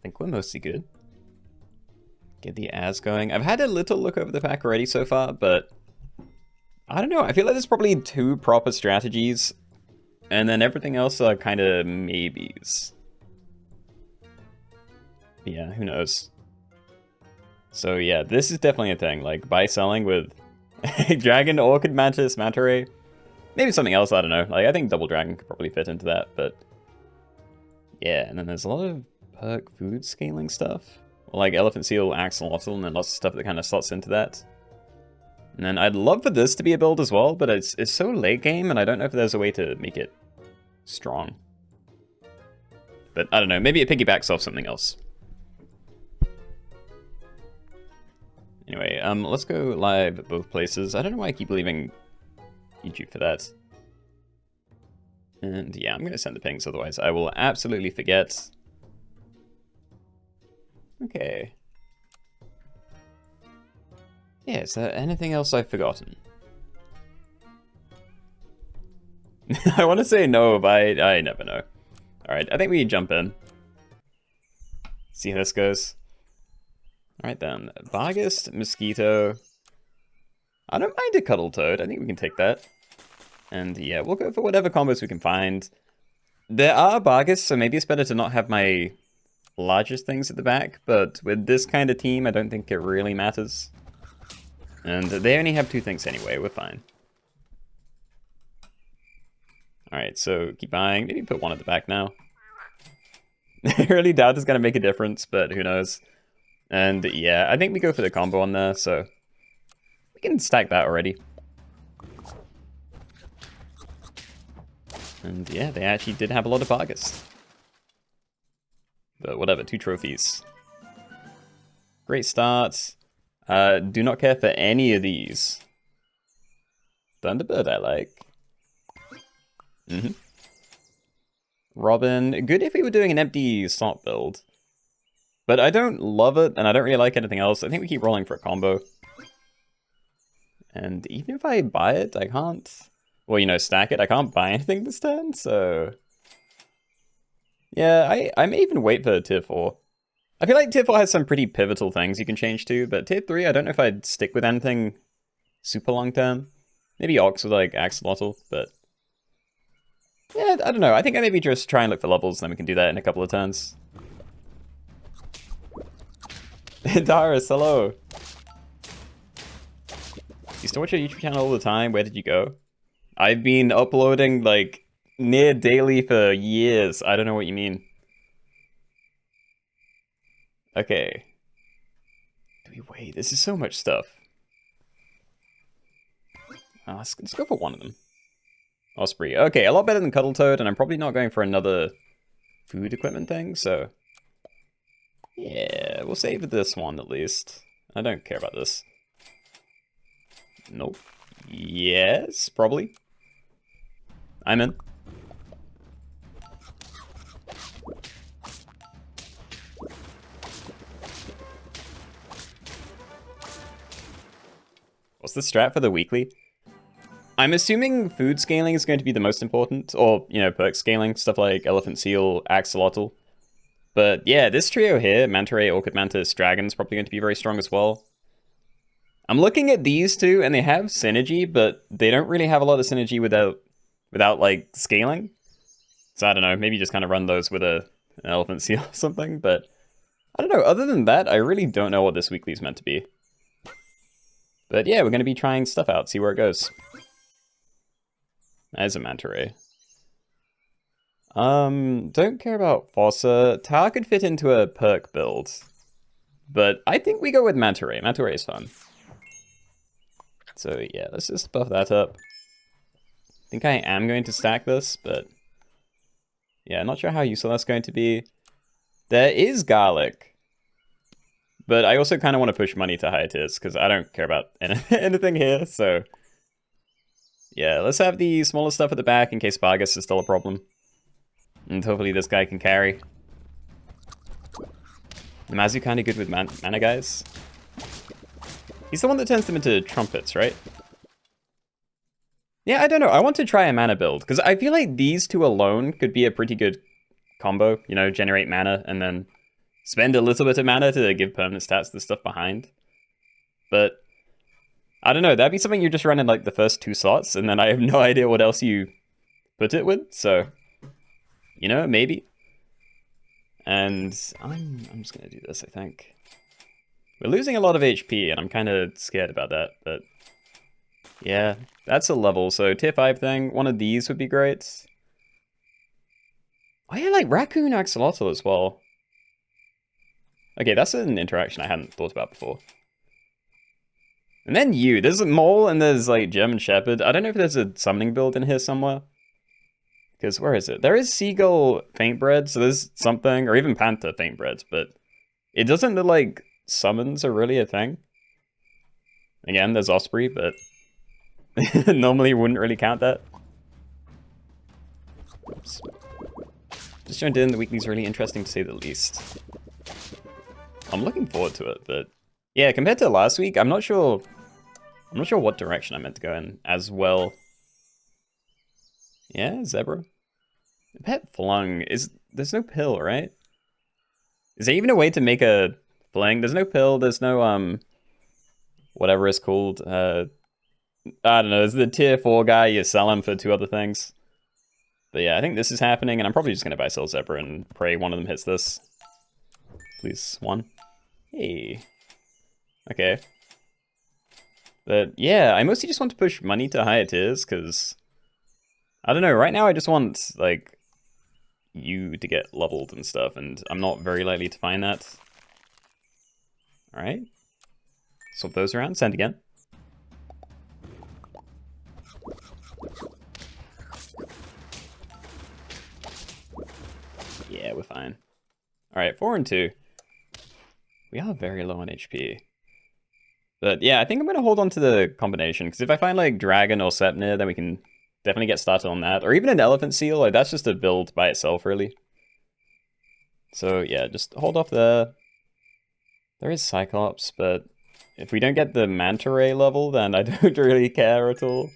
think we're mostly good. Get the as going. I've had a little look over the pack already so far, but I don't know. I feel like there's probably 2 proper strategies, and then everything else are kind of maybes. Yeah, who knows? So yeah, this is definitely a thing. Like, buy selling with Dragon, Orchid, Mantis, Manta Ray. Maybe something else, I don't know. Like, I think Double Dragon could probably fit into that, but yeah, and then there's a lot of perk food scaling stuff. Like Elephant Seal, Axolotl, and then lots of stuff that kind of slots into that. And then I'd love for this to be a build as well, but it's so late game, and I don't know if there's a way to make it strong. But I don't know, maybe it piggybacks off something else. Anyway, let's go live at both places. I don't know why I keep leaving YouTube for that. And yeah, I'm going to send the pings, otherwise I will absolutely forget. Okay. Yeah, is there anything else I've forgotten? I want to say no, but I never know. Alright, I think we jump in. See how this goes. Alright then, Vargas, Mosquito. I don't mind a Cuddle Toad, I think we can take that. And yeah, we'll go for whatever combos we can find. There are Vargas, so maybe it's better to not have my largest things at the back, but with this kind of team, I don't think it really matters. And they only have 2 things anyway, we're fine. Alright, so keep buying. Maybe put 1 at the back now. I really doubt it's going to make a difference, but who knows. And yeah, I think we go for the combo on there, so we can stack that already. And yeah, they actually did have a lot of Vargas. But whatever, 2 trophies. Great start. Do not care for any of these. Thunderbird I like. Robin, good if we were doing an empty slot build. But I don't love it, and I don't really like anything else. I think we keep rolling for a combo. And even if I buy it, I can't... Well, you know, stack it. I can't buy anything this turn, so... Yeah, I may even wait for Tier 4. I feel like Tier 4 has some pretty pivotal things you can change to, but Tier 3, I don't know if I'd stick with anything super long term. Maybe Ox with, like, Axolotl, but... Yeah, I don't know. I think I maybe just try and look for levels, then we can do that in a couple of turns. Darius, hello! You still watch your YouTube channel all the time? Where did you go? I've been uploading, like, near daily for years. I don't know what you mean. Okay. Wait, this is so much stuff. Let's go for 1 of them. Osprey. Okay, a lot better than Cuddle Toad, and I'm probably not going for another food equipment thing, so... Yeah, we'll save this one at least. I don't care about this. Nope. Yes, probably. I'm in. What's the strat for the weekly? I'm assuming food scaling is going to be the most important, or, you know, perk scaling, stuff like Elephant Seal, Axolotl. But yeah, this trio here, Manta Ray, Orchid Mantis, Dragon's probably going to be very strong as well. I'm looking at these 2, and they have synergy, but they don't really have a lot of synergy without like, scaling. So I don't know, maybe just kind of run those with an Elephant Seal or something, but I don't know, other than that, I really don't know what this weekly is meant to be. But yeah, we're going to be trying stuff out, see where it goes. There's a Manta Ray. Don't care about Fossa. Tower could fit into a perk build. But I think we go with Manta Ray. Manta Ray is fun. So yeah, let's just buff that up. I think I am going to stack this, but... Yeah, not sure how useful that's going to be. There is Garlic. But I also kind of want to push money to higher tiers, because I don't care about anything here, so... Yeah, let's have the smaller stuff at the back in case Vargas is still a problem. And hopefully this guy can carry. Mazu kind of good with mana guys. He's the one that turns them into trumpets, right? Yeah, I don't know. I want to try a mana build, because I feel like these 2 alone could be a pretty good combo. You know, generate mana and then spend a little bit of mana to give permanent stats to stuff behind. But I don't know, that'd be something you just run in like the first 2 slots, and then I have no idea what else you put it with, so you know, maybe. And I'm just gonna do this, I think. We're losing a lot of HP, and I'm kind of scared about that, but yeah, that's a level. So tier 5 thing, one of these would be great. Oh yeah, like Raccoon Axolotl as well. Okay, that's an interaction I hadn't thought about before. And then you, there's a Mole and there's like German Shepherd. I don't know if there's a summoning build in here somewhere. Because where is it? There is Seagull Faintbred, so there's something, or even Panther Faintbred, but it doesn't look like summons are really a thing. Again, there's Osprey, but normally wouldn't really count that. Oops. Just joined in, the weekly's really interesting to say the least. I'm looking forward to it, but yeah, compared to last week, I'm not sure what direction I meant to go in as well. Yeah, Zebra. Pet Flung there's no pill, right? Is there even a way to make a fling? There's no pill, there's no whatever it's called. I don't know, there's the tier 4 guy, you sell him for 2 other things. But yeah, I think this is happening, and I'm probably just gonna buy Sell Zebra and pray one of them hits this. Please, 1. Hey. Okay. But yeah, I mostly just want to push money to higher tiers, because I don't know, right now I just want, like, you to get leveled and stuff, and I'm not very likely to find that. Alright. Swap those around, send again. Yeah, we're fine. Alright, 4 and 2. We are very low on HP. But yeah, I think I'm going to hold on to the combination, because if I find like Dragon or Sepnir, then we can definitely get started on that. Or even an Elephant Seal, like that's just a build by itself, really. So yeah, just hold off there. There is Cyclops, but if we don't get the Manta Ray level, then I don't really care at all.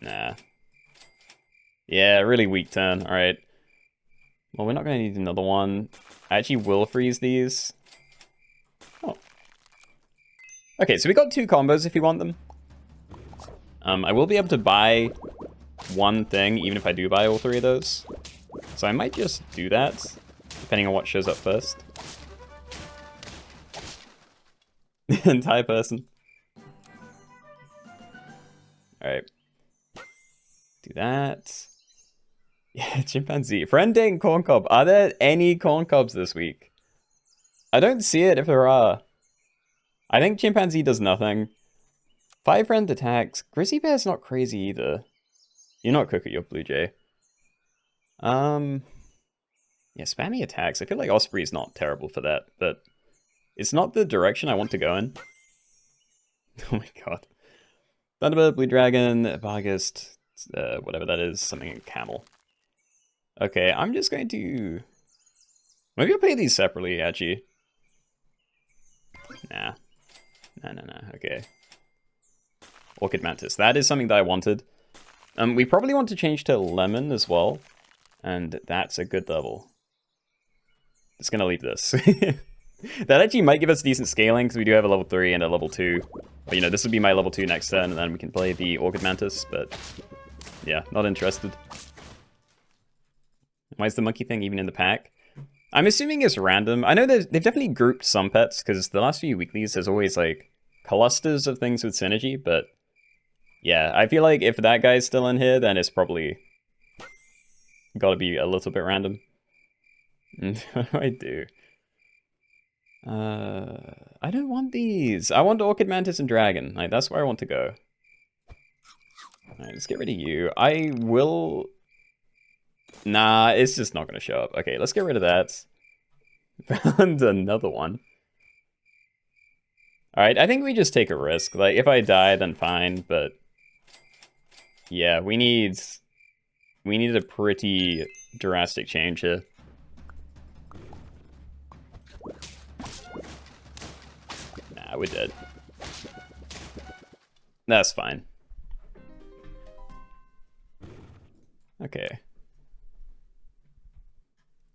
Nah. Yeah, really weak turn, alright. Well, we're not going to need another one. I actually will freeze these. Oh. Okay, so we got 2 combos if you want them. I will be able to buy one thing, even if I do buy all 3 of those. So I might just do that, depending on what shows up first. Entire person. Alright. Do that. Yeah, chimpanzee. Friend dang corn cob. Are there any corn cobs this week? I don't see it if there are. I think chimpanzee does nothing. 5 friend attacks. Grizzly bear's not crazy either. You're not Cuckoo, you're Blue Jay. Yeah, spammy attacks. I feel like Osprey's not terrible for that, but it's not the direction I want to go in. Oh my god. Thunderbird, Blue Dragon, Vargist, whatever that is, something in Camel. Okay, I'm just going to... Maybe I'll play these separately, actually. Nah. Nah, okay. Orchid Mantis. That is something that I wanted. We probably want to change to Lemon as well. And that's a good level. Just gonna leave this. That actually might give us decent scaling, because we do have a level 3 and a level 2. But, you know, this would be my level 2 next turn, and then we can play the Orchid Mantis, but... yeah, not interested. Why is the monkey thing even in the pack? I'm assuming it's random. I know they've definitely grouped some pets, because the last few weeklies, there's always, like, clusters of things with synergy, but... yeah, I feel like if that guy's still in here, then it's probably... gotta be a little bit random. What do I do? I don't want these. I want Orchid Mantis and Dragon. Like, that's where I want to go. Alright, let's get rid of you. I will... nah, it's just not going to show up. Okay, let's get rid of that. Found another one. Alright, I think we just take a risk. Like, if I die, then fine, but... yeah, we need a pretty drastic change here. Nah, we're dead. That's fine. Okay.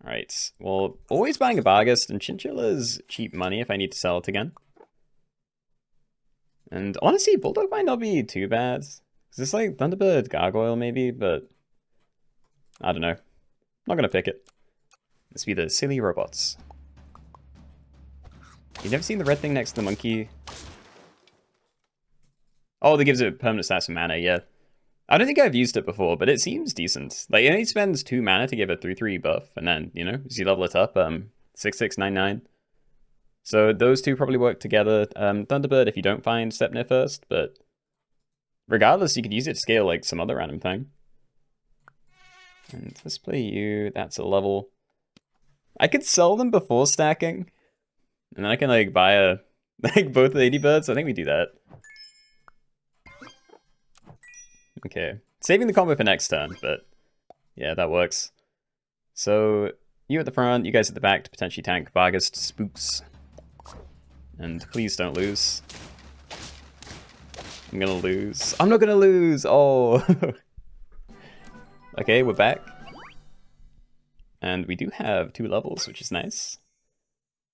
Alright, well, always buying a Barghest, and Chinchilla's cheap money if I need to sell it again. And honestly, Bulldog might not be too bad. Is this like Thunderbird Gargoyle maybe? But I don't know. Not gonna pick it. Let's be the silly robots. You never seen the red thing next to the monkey? Oh, that gives it permanent stats of mana, yeah. I don't think I've used it before, but it seems decent. Like, it only spends 2 mana to give a 3/3 buff, and then, you know, as you level it up, 6/6/9/9. So those two probably work together. Thunderbird if you don't find Stepnir first, but regardless, you could use it to scale like some other random thing. And let's play you, that's a level. I could sell them before stacking, and then I can like buy a like both Ladybirds. I think we do that. Okay, saving the combo for next turn, but yeah, that works. So you at the front, you guys at the back to potentially tank Barghest Spooks. And please don't lose. I'm gonna lose. I'm not gonna lose! Oh! Okay, we're back. And we do have 2 levels, which is nice.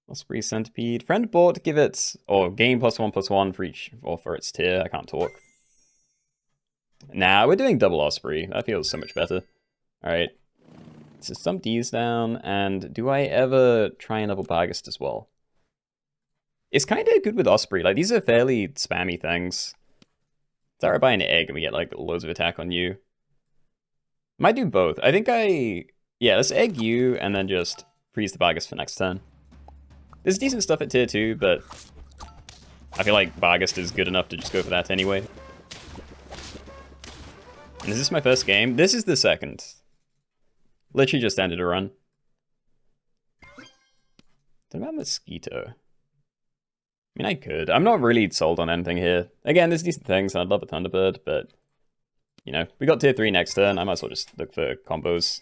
Osprey Centipede. Friend bought, give it, or gain +1/+1 for each, or for its tier. I can't talk. Nah, we're doing double Osprey. That feels so much better. Alright. So some D's down, and do I ever try and level Barghest as well? It's kind of good with Osprey. Like, these are fairly spammy things. It's alright, buy an egg and we get, like, loads of attack on you. Might do both. I think yeah, let's egg you and then just freeze the Barghest for next turn. There's decent stuff at tier 2, but I feel like Barghest is good enough to just go for that anyway. And is this my first game? This is the second. Literally just ended a run. What about Mosquito? I mean, I could. I'm not really sold on anything here. Again, there's decent things, and I'd love a Thunderbird, but, you know, we got tier 3 next turn. I might as well just look for combos.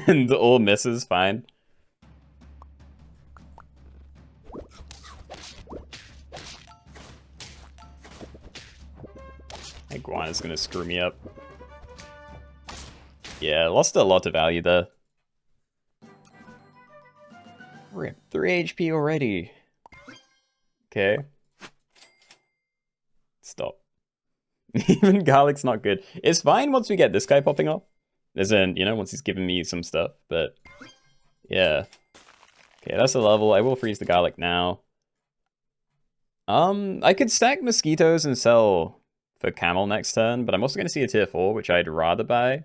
And all misses, fine. Iguana's gonna screw me up. Yeah, lost a lot of value there. Rip, 3 HP already. Okay. Stop. Even Garlic's not good. It's fine once we get this guy popping off. As in, you know, once he's given me some stuff, but yeah. Okay, that's a level. I will freeze the Garlic now. I could stack Mosquitoes and sell for Camel next turn, but I'm also going to see a tier 4, which I'd rather buy.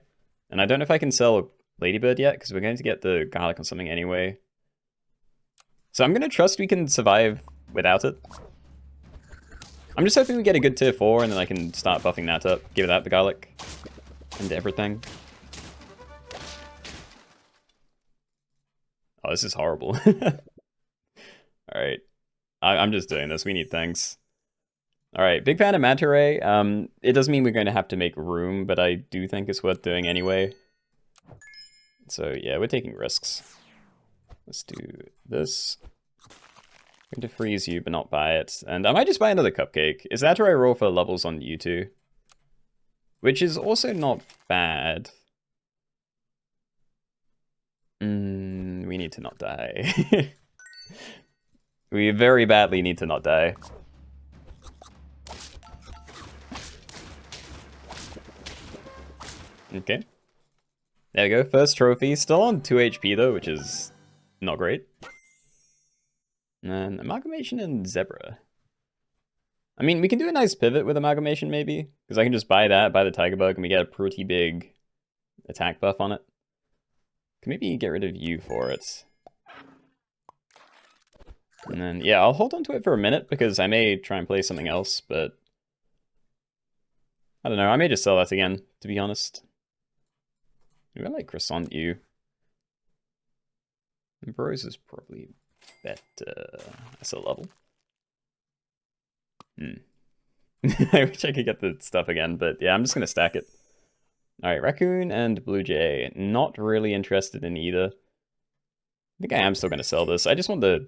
And I don't know if I can sell Ladybird yet, because we're going to get the Garlic on something anyway. So I'm going to trust we can survive without it. I'm just hoping we get a good tier 4, and then I can start buffing that up. Give that the Garlic. And everything. Oh, this is horrible. Alright. I'm just doing this. We need things. Alright, big fan of Manta Ray. It does mean we're going to have to make room, but I do think it's worth doing anyway. So yeah, we're taking risks. Let's do this. I'm going to freeze you, but not buy it. And I might just buy another Cupcake. Is that where I roll for levels on you two? Which is also not bad. We need to not die. We very badly need to not die. Okay. There we go, first trophy. Still on 2 HP though, which is not great. And Amalgamation and Zebra. I mean, we can do a nice pivot with Amalgamation maybe, because I can just buy that, buy the Tiger Bug, and we get a pretty big attack buff on it. Can maybe get rid of you for it. And then, yeah, I'll hold on to it for a minute, because I may try and play something else, but I don't know, I may just sell that again, to be honest. Maybe I like Croissant you. And Burrows is probably better. That's a level. I wish I could get the stuff again, but yeah, I'm just going to stack it. Alright, Raccoon and Blue Jay. Not really interested in either. I think I am still going to sell this. I just want the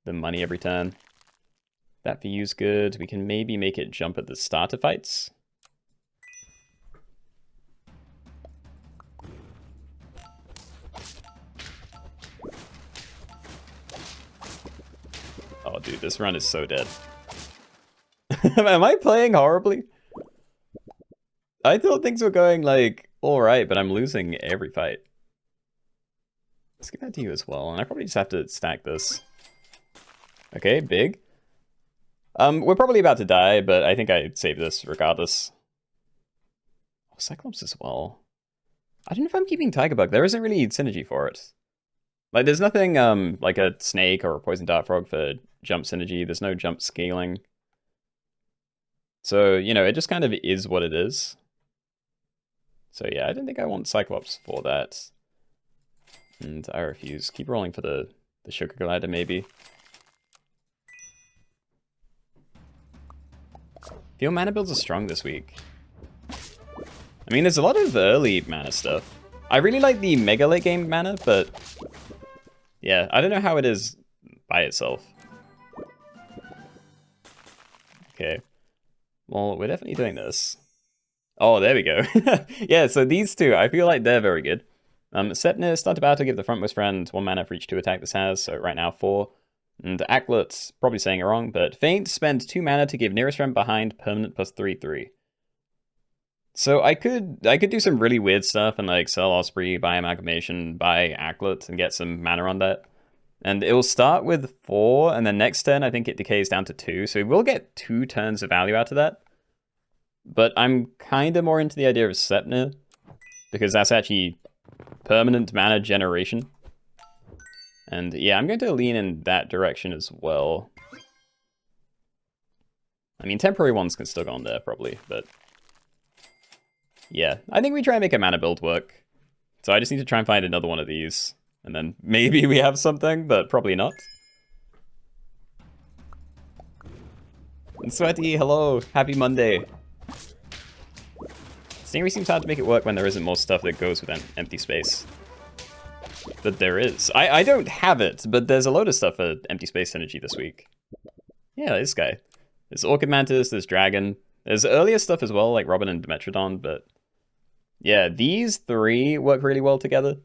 money every turn. That for you's good. We can maybe make it jump at the starter fights. Oh, dude, this run is so dead. Am I playing horribly? I thought things were going, like, alright, but I'm losing every fight. Let's give that to you as well, and I probably just have to stack this. Okay, big. We're probably about to die, but I think I save this regardless. Oh, Cyclops as well. I don't know if I'm keeping Tiger Bug. There isn't really synergy for it. Like, there's nothing, like a snake or a poison dart frog for jump synergy. There's no jump scaling. So, you know, it just kind of is what it is. So yeah, I don't think I want Cyclops for that. And I refuse. Keep rolling for the Sugar Glider, maybe. Feel mana builds are strong this week. I mean, there's a lot of early mana stuff. I really like the Mega Late Game mana, but yeah, I don't know how it is by itself. Okay. Well, we're definitely doing this. Oh, there we go. Yeah, so these two, I feel like they're very good. Sepnir, start to battle, give the frontmost friend 1 mana for each 2 attack this has, so right now 4. And Acklet, probably saying it wrong, but Feint, spend 2 mana to give nearest friend behind permanent plus 3/3. So I could do some really weird stuff and like sell Osprey, buy Amalgamation, buy Acklet, and get some mana on that. And it will start with 4, and then next turn I think it decays down to 2, so we'll get 2 turns of value out of that. But I'm kind of more into the idea of Sepnir, because that's actually permanent mana generation. And yeah, I'm going to lean in that direction as well. I mean, temporary ones can still go on there, probably, but yeah, I think we try and make a mana build work. So I just need to try and find another one of these, and then maybe we have something, but probably not. And Sweaty, hello, happy Monday. Stingray seems hard to make it work when there isn't more stuff that goes with an empty space. But there is. I don't have it, but there's a load of stuff for empty space synergy this week. Yeah, this guy. There's Orchid Mantis, there's Dragon. There's earlier stuff as well, like Robin and Dimetrodon, but yeah, these 3 work really well together.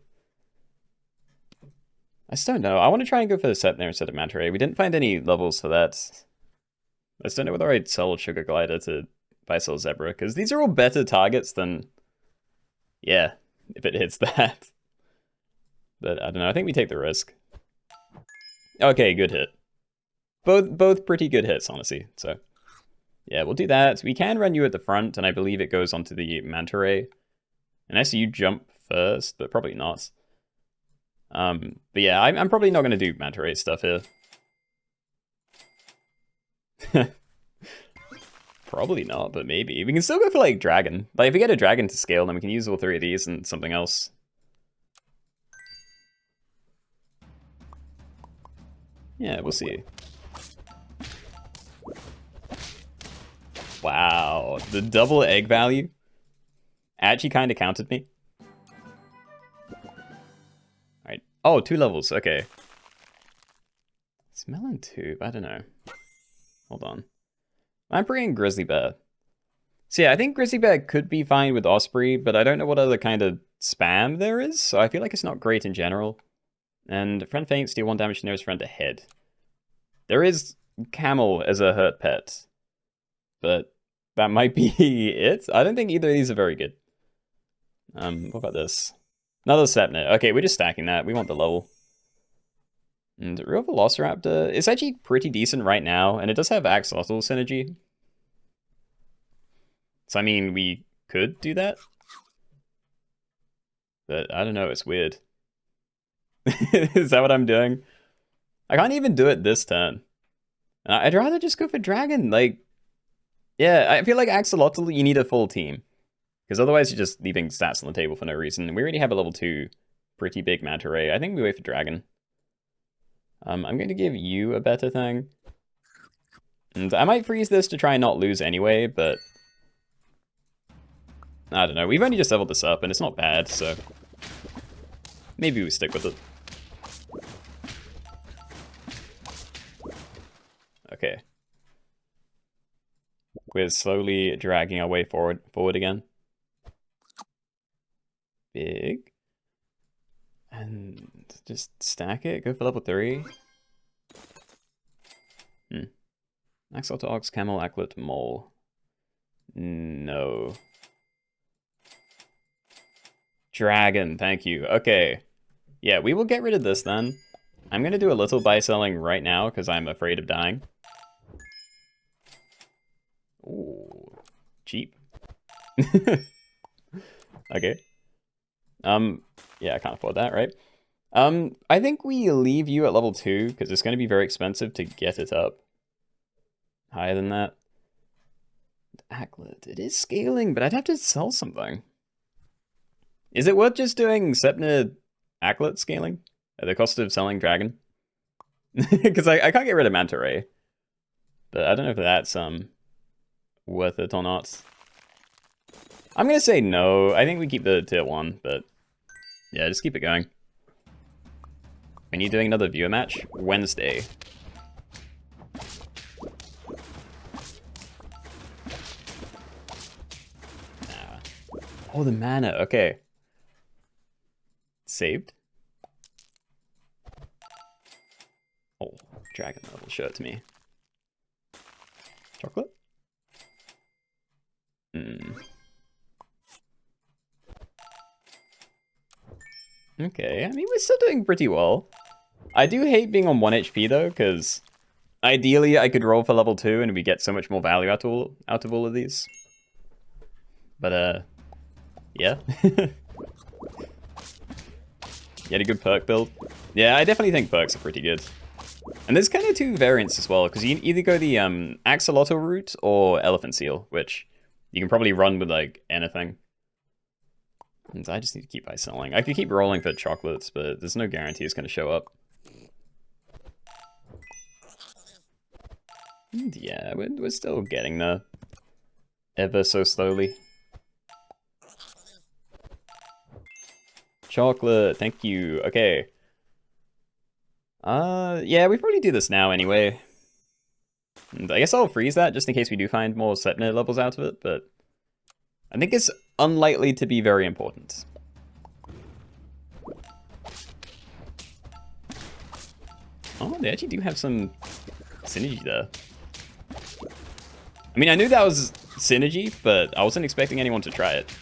I just don't know. I want to try and go for the Sepnir instead of Manta Ray. We didn't find any levels for that. I just don't know whether I'd sell Sugar Glider to buy sell Zebra, because these are all better targets than, yeah, if it hits that. But I don't know, I think we take the risk. Okay, good hit. Both pretty good hits, honestly, so yeah, we'll do that. We can run you at the front, and I believe it goes onto the Manta Ray. Unless you jump first, but probably not. But yeah, I'm probably not going to do Manta Ray stuff here. Probably not, but maybe. We can still go for, like, Dragon. Like, if we get a Dragon to scale, then we can use all 3 of these and something else. Yeah, we'll see. Wow, the double egg value actually kind of counted me. Alright. Oh, 2 levels, okay. It's Melon Tube, I don't know. Hold on. I'm bringing Grizzly Bear. So yeah, I think Grizzly Bear could be fine with Osprey, but I don't know what other kind of spam there is, so I feel like it's not great in general. And Friend Feint, deal 1 damage to nearest friend ahead. There is Camel as a hurt pet, but that might be it. I don't think either of these are very good. What about this? Another Sepnir. Okay, we're just stacking that. We want the level. And Real Velociraptor is actually pretty decent right now, and it does have Axolotl synergy. So I mean, we could do that. But I don't know, it's weird. Is that what I'm doing? I can't even do it this turn. I'd rather just go for Dragon. Like, yeah, I feel like Axolotl, you need a full team. Because otherwise you're just leaving stats on the table for no reason. We already have a level 2 pretty big Manta Ray. I think we wait for Dragon. I'm going to give you a better thing. And I might freeze this to try and not lose anyway, but I don't know. We've only just leveled this up and it's not bad, so maybe we stick with it. Okay. We're slowly dragging our way forward again. Big. And just stack it, go for level 3. Axolotl, ox, camel, acklet, mole. No. Dragon, thank you. Okay. Yeah, we will get rid of this then. I'm gonna do a little buy selling right now because I'm afraid of dying. Ooh, cheap. Okay. Yeah, I can't afford that, right? I think we leave you at level 2 because it's gonna be very expensive to get it up higher than that. Acklet, it is scaling, but I'd have to sell something. Is it worth just doing Sepna Acklet scaling at the cost of selling Dragon? Because I can't get rid of Manta Ray. But I don't know if that's worth it or not. I'm gonna say no. I think we keep the tier 1, but yeah, just keep it going. When are you doing another viewer match? Wednesday. Oh, the mana, okay. Saved? Oh, dragon level, show it to me. Chocolate? Okay, I mean, we're still doing pretty well. I do hate being on 1 HP though, because ideally I could roll for level 2 and we get so much more value out of all of these. But, yeah. You had a good perk build? Yeah, I definitely think perks are pretty good. And there's kind of 2 variants as well, because you either go the axolotl route or elephant seal, which you can probably run with like anything. And I just need to keep buy selling. I could keep rolling for chocolates, but there's no guarantee it's going to show up. And yeah, we're still getting there. Ever so slowly. Chocolate, thank you. Okay. Yeah, we probably do this now anyway. And I guess I'll freeze that just in case we do find more Sepna levels out of it, but I think it's unlikely to be very important. Oh, they actually do have some synergy there. I mean, I knew that was synergy, but I wasn't expecting anyone to try it.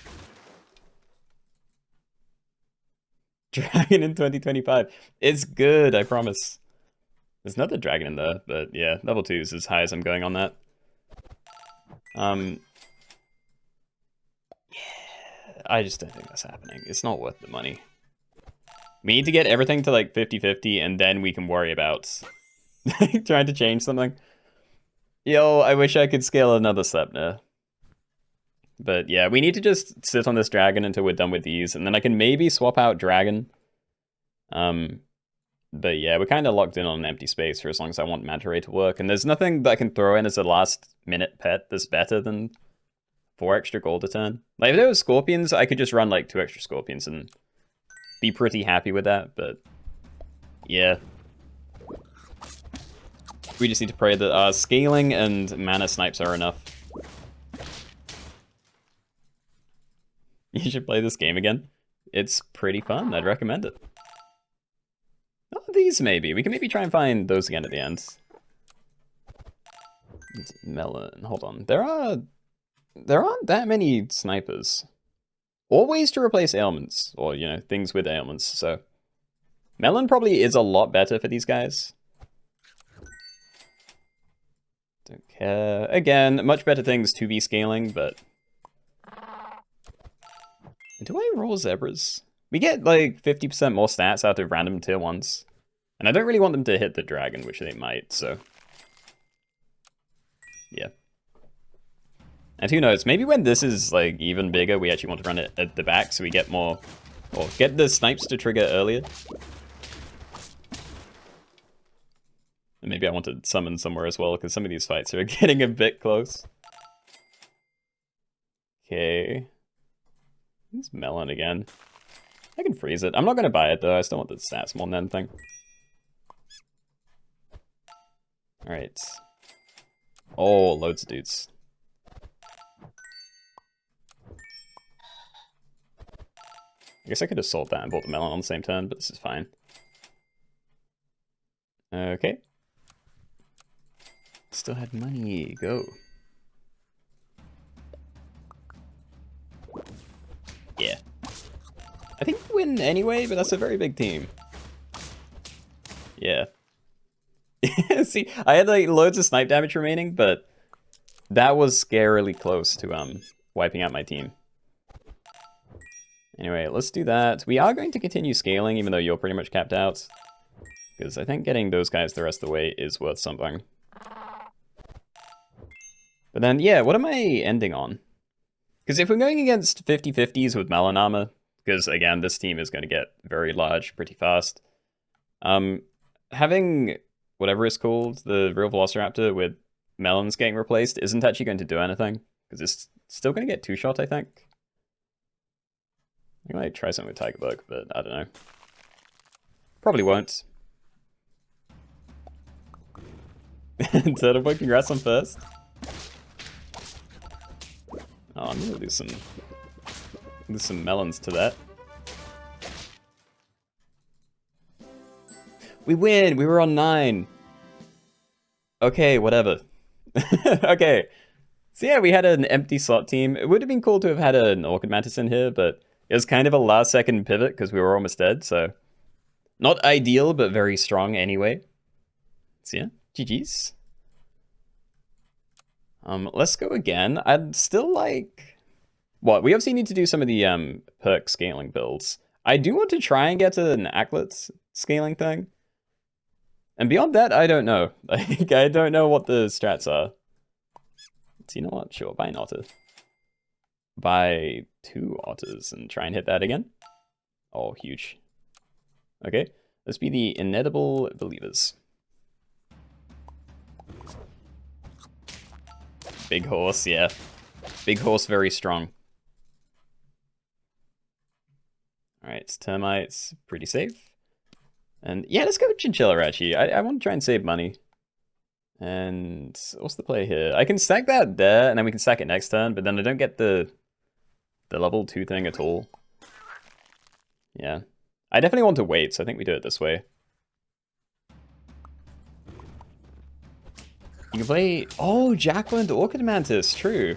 Dragon in 2025. It's good, I promise. There's another dragon in there, but yeah, level 2 is as high as I'm going on that. Yeah, I just don't think that's happening. It's not worth the money. We need to get everything to like 50-50 and then we can worry about trying to change something. Yo, I wish I could scale another Sepna. But yeah, we need to just sit on this dragon until we're done with these, and then I can maybe swap out dragon. But yeah, we're kind of locked in on an empty space for as long as I want Manta Ray to work, and there's nothing that I can throw in as a last minute pet that's better than 4 extra gold a turn. Like if there was scorpions, I could just run like 2 extra scorpions and be pretty happy with that, but yeah. We just need to pray that scaling and mana snipes are enough. You should play this game again. It's pretty fun. I'd recommend it. Oh, these maybe. We can maybe try and find those again at the end. Melon. Hold on. There aren't that many snipers. Or ways to replace ailments. Or, you know, things with ailments. So Melon probably is a lot better for these guys. Don't care. Again, much better things to be scaling, but... Do I roll zebras? We get like 50% more stats out of random tier 1s. And I don't really want them to hit the dragon, which they might, so... Yeah. And who knows, maybe when this is like even bigger, we actually want to run it at the back so we get more... Or get the snipes to trigger earlier. And maybe I want to summon somewhere as well, because some of these fights are getting a bit close. Okay. It's melon again. I can freeze it. I'm not going to buy it, though. I still want the stats more than anything. Alright. Oh, loads of dudes. I guess I could have sold that and bought the melon on the same turn, but this is fine. Okay. Still had money. Go. Yeah. I think we win anyway, but that's a very big team. Yeah. See, I had like loads of snipe damage remaining, but that was scarily close to wiping out my team. Anyway, let's do that. We are going to continue scaling, even though you're pretty much capped out. Because I think getting those guys the rest of the way is worth something. But then, yeah, what am I ending on? Because if we're going against 50-50s with Melon Armor, because again, this team is going to get very large pretty fast. Having whatever it's called, the real Velociraptor with Melons getting replaced isn't actually going to do anything. Because it's still going to get two-shot, I think. I might try something with Tiger Bug, but I don't know. Probably won't. Turtle Bug, congrats on first. Oh, I'm gonna do some melons to that. We win! We were on 9! Okay, whatever. Okay. So yeah, we had an empty slot team. It would have been cool to have had an Orchid Mantis in here, but it was kind of a last second pivot because we were almost dead, so... Not ideal, but very strong anyway. So yeah, GG's. Let's go again. I'd still like... What? We obviously need to do some of the perk scaling builds. I do want to try and get an Acklet scaling thing. And beyond that, I don't know. Like, I don't know what the strats are. So you know what? Sure, buy an otter. Buy 2 otters and try and hit that again. Oh, huge. Okay, let's be the inedible believers. Big horse, yeah. Big horse, very strong. Alright, termites, pretty safe. And yeah, let's go with Chinchilla actually. I want to try and save money. And what's the play here? I can stack that there, and then we can stack it next turn, but then I don't get the level 2 thing at all. Yeah. I definitely want to wait, so I think we do it this way. You can play... Oh, Jackal and Orchid Mantis, true.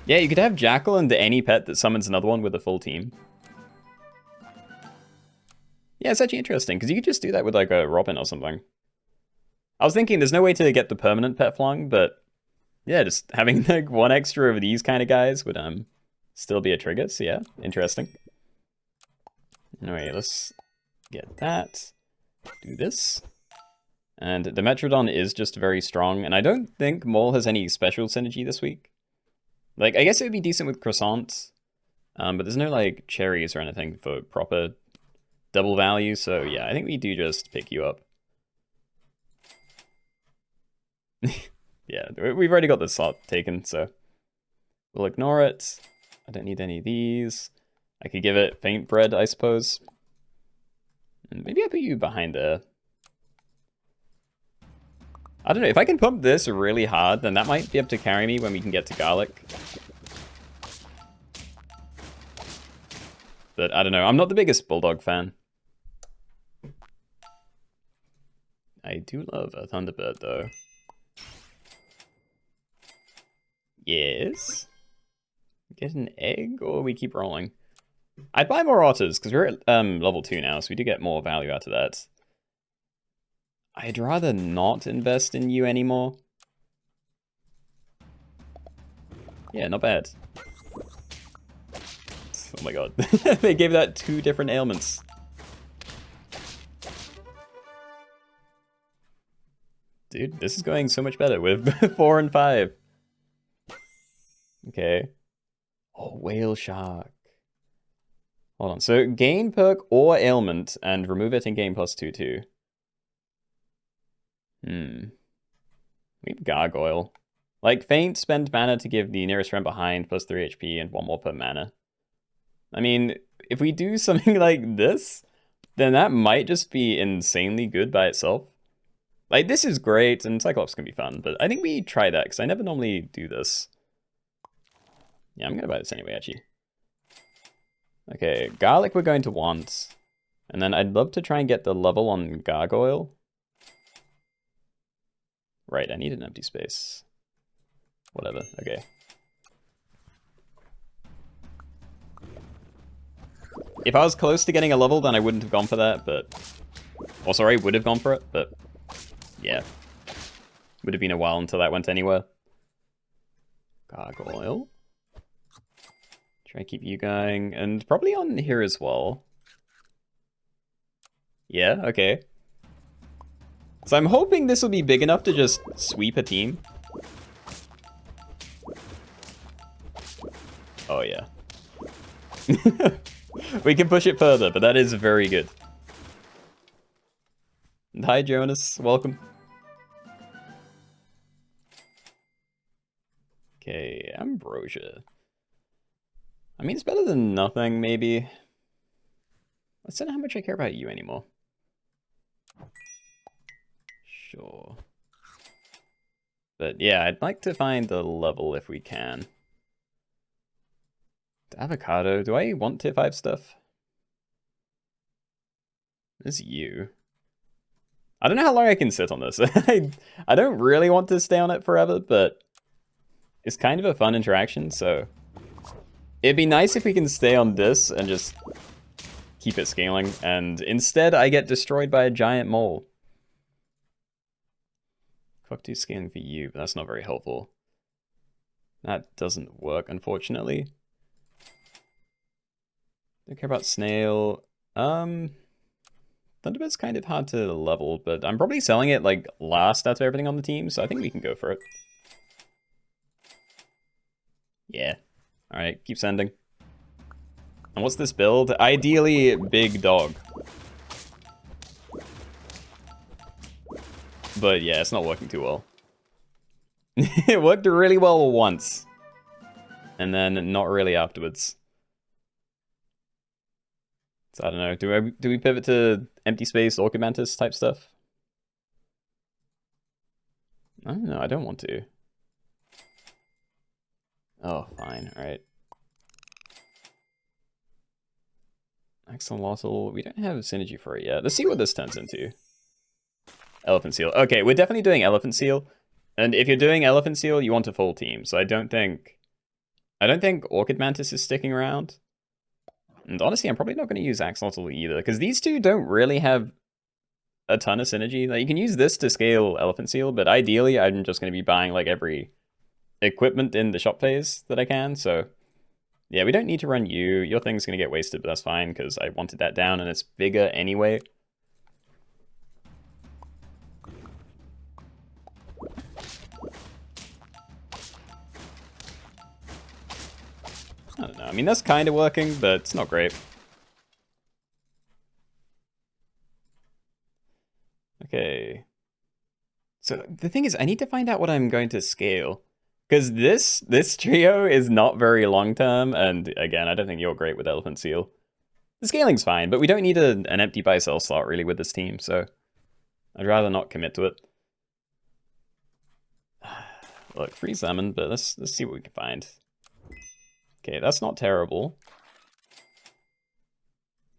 Yeah, you could have Jackal and any pet that summons another one with a full team. Yeah, it's actually interesting, because you could just do that with like a Robin or something. I was thinking there's no way to get the permanent pet flung, but yeah, just having like 1 extra of these kind of guys would still be a trigger, so yeah, interesting. Anyway, let's get that. Do this. And the Metrodon is just very strong, and I don't think Mole has any special synergy this week. Like, I guess it would be decent with Croissant, but there's no, like, cherries or anything for proper double value, so yeah, I think we do just pick you up. Yeah, we've already got the slot taken, so we'll ignore it. I don't need any of these. I could give it Faint Bread, I suppose. And maybe I put you behind there. I don't know, if I can pump this really hard, then that might be able to carry me when we can get to Garlic. But I don't know, I'm not the biggest Bulldog fan. I do love a Thunderbird, though. Yes? Get an egg, or we keep rolling? I'd buy more otters, because we're at level 2 now, so we do get more value out of that. I'd rather not invest in you anymore. Yeah, not bad. Oh my god. They gave that 2 different ailments. Dude, this is going so much better with 4 and 5. Okay. Oh, Whale Shark. Hold on, so gain perk or ailment and remove it and gain +2 too. We have Gargoyle. Like, Faint, spend mana to give the nearest friend behind +3 HP and 1 more per mana. I mean, if we do something like this, then that might just be insanely good by itself. Like, this is great, and Cyclops can be fun, but I think we try that, because I never normally do this. Yeah, I'm gonna buy this anyway, actually. Okay, Garlic we're going to want. And then I'd love to try and get the level on Gargoyle. Right, I need an empty space. Whatever, okay. If I was close to getting a level, then I wouldn't have gone for that, but... Or sorry, would have gone for it, but... Yeah. Would have been a while until that went anywhere. Gargoyle. Try and keep you going, and probably on here as well. Yeah, okay. So I'm hoping this will be big enough to just sweep a team. Oh yeah. We can push it further, but that is very good. And hi Jonas, welcome. Okay, Ambrosia. I mean, it's better than nothing, maybe. Let's don't know how much I care about you anymore. Sure. But yeah, I'd like to find a level if we can. The avocado, do I want tier 5 stuff? This is you. I don't know how long I can sit on this. I don't really want to stay on it forever, but it's kind of a fun interaction, so... It'd be nice if we can stay on this and just keep it scaling, and instead I get destroyed by a giant mole. Clock 2 scaling for you, but that's not very helpful. That doesn't work, unfortunately. Don't care about snail. Thunderbird's kind of hard to level, but I'm probably selling it like last out of everything on the team, so I think we can go for it. Yeah. Alright, keep sending. And what's this build? Ideally, big dog. But yeah, it's not working too well. It worked really well once. And then not really afterwards. So I don't know, do we pivot to empty space, Orchid Mantis type stuff? I don't know, I don't want to. Oh, fine, alright. Axolotl, we don't have synergy for it yet. Let's see what this turns into. Elephant Seal. Okay, we're definitely doing Elephant Seal. And if you're doing Elephant Seal, you want a full team. So I don't think Orchid Mantis is sticking around. And honestly, I'm probably not going to use Axolotl either, because these two don't really have a ton of synergy. Like, you can use this to scale Elephant Seal, but ideally, I'm just going to be buying like every equipment in the shop phase that I can. So yeah, we don't need to run you. Your thing's going to get wasted, but that's fine, because I wanted that down, and it's bigger anyway. I don't know. I mean, that's kind of working, but it's not great. Okay. So the thing is, I need to find out what I'm going to scale. Because this trio is not very long-term, and again, I don't think you're great with Elephant Seal. The scaling's fine, but we don't need an empty buy-sell slot, really, with this team, so I'd rather not commit to it. Look, free salmon, but let's see what we can find. Okay, that's not terrible.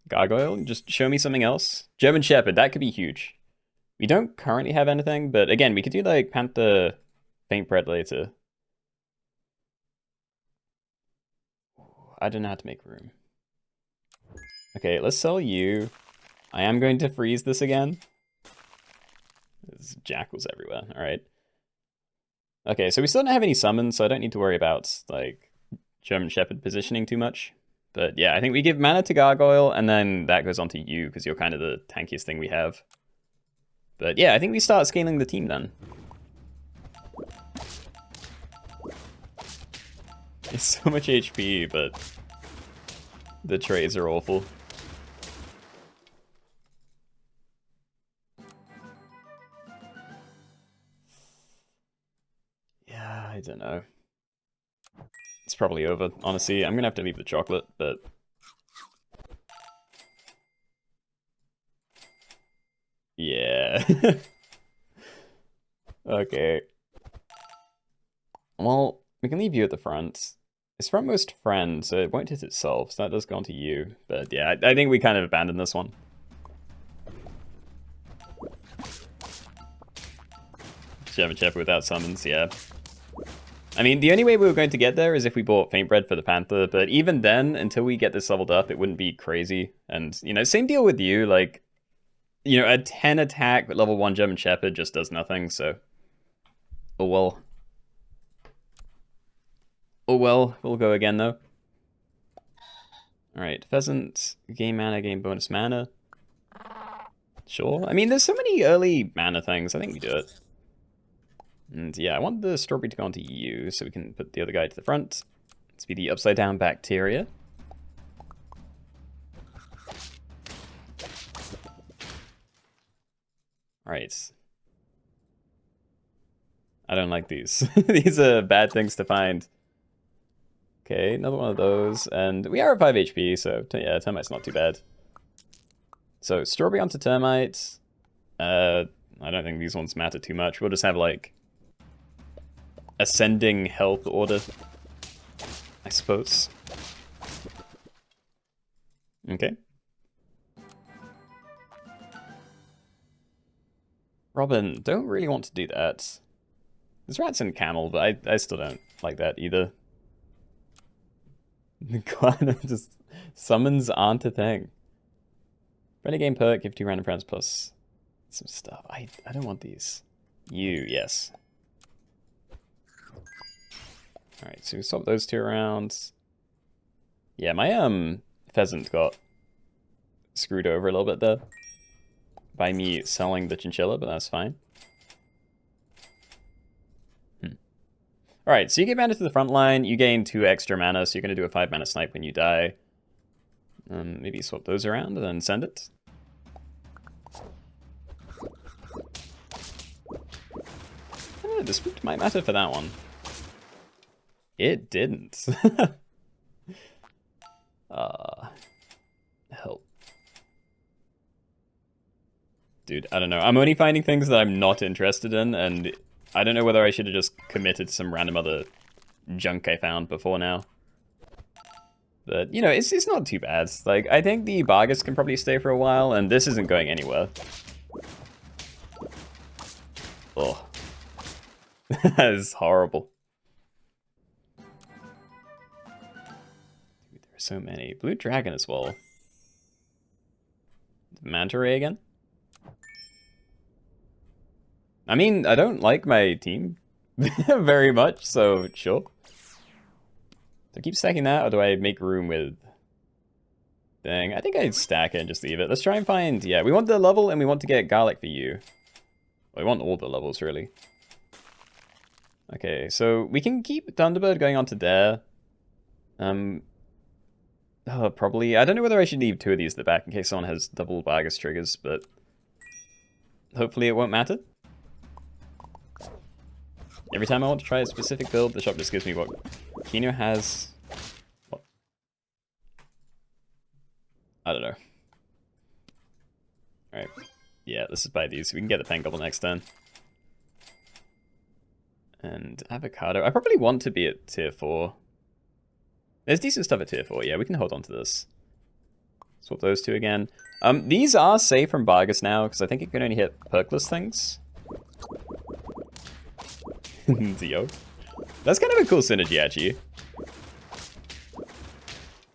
Gargoyle, just show me something else. German Shepherd, that could be huge. We don't currently have anything, but again, we could do like Panther, Faint Bread later. I don't know how to make room. Okay, let's sell you. I am going to freeze this again. There's jackals everywhere, alright. Okay, so we still don't have any summons, so I don't need to worry about, like, German Shepherd positioning too much. But yeah, I think we give mana to Gargoyle, and then that goes on to you, because you're kind of the tankiest thing we have. But yeah, I think we start scaling the team then. It's so much HP, but the trades are awful. Yeah, I don't know. It's probably over, honestly. I'm gonna have to leave the chocolate, but... Yeah. Okay. Well, we can leave you at the front. It's frontmost friend, so it won't hit itself, so that does go on to you. But yeah, I think we kind of abandoned this one. German Shepherd without summons, yeah. I mean, the only way we were going to get there is if we bought Faint Bread for the Panther, but even then, until we get this leveled up, it wouldn't be crazy. And, you know, same deal with you, like, you know, a 10 attack level 1 German Shepherd just does nothing, so... Oh well. Oh well, we'll go again though. Alright, Pheasant, gain mana, gain bonus mana. Sure. I mean, there's so many early mana things, I think we do it. And yeah, I want the strawberry to go onto you, so we can put the other guy to the front. Let's be the upside down bacteria. Alright. I don't like these. These are bad things to find. Okay, another one of those, and we are at 5 HP, so yeah, Termite's not too bad. So, Strawberry onto Termite. I don't think these ones matter too much. We'll just have, like, ascending health order, I suppose. Okay. Robin, don't really want to do that. There's rats and camel, but I still don't like that either. God, just summons aren't a thing. Renegade perk, give 2 random friends plus some stuff. I don't want these. You, yes. Alright, so we swap those 2 around. Yeah, my pheasant got screwed over a little bit there by me selling the chinchilla, but that's fine. Alright, so you get mana to the front line, you gain 2 extra mana, so you're going to do a 5 mana snipe when you die. Maybe swap those around and then send it. I don't know, the spook might matter for that one. It didn't. Help. Dude, I don't know. I'm only finding things that I'm not interested in, and I don't know whether I should have just committed to some random other junk I found before now. But, you know, it's not too bad. Like, I think the Bargus can probably stay for a while, and this isn't going anywhere. Oh. That is horrible. Dude, there are so many. Blue Dragon as well. Manta Ray again? I mean, I don't like my team very much, so sure. Do I keep stacking that, or do I make room with... Dang, I think I'd stack it and just leave it. Let's try and find... Yeah, we want the level, and we want to get garlic for you. Well, we want all the levels, really. Okay, so we can keep Thunderbird going on to there. Oh, probably. I don't know whether I should leave 2 of these at the back in case someone has double Bargus triggers, but... Hopefully it won't matter. Every time I want to try a specific build, the shop just gives me what Keenoe has. What? I don't know. Alright. Yeah, let's just buy these so we can get the Pen Goblin next turn. And avocado. I probably want to be at tier 4. There's decent stuff at tier 4. Yeah, we can hold on to this. Swap those 2 again. These are safe from Bargus now, because I think it can only hit perkless things. Zio. That's kind of a cool synergy, actually.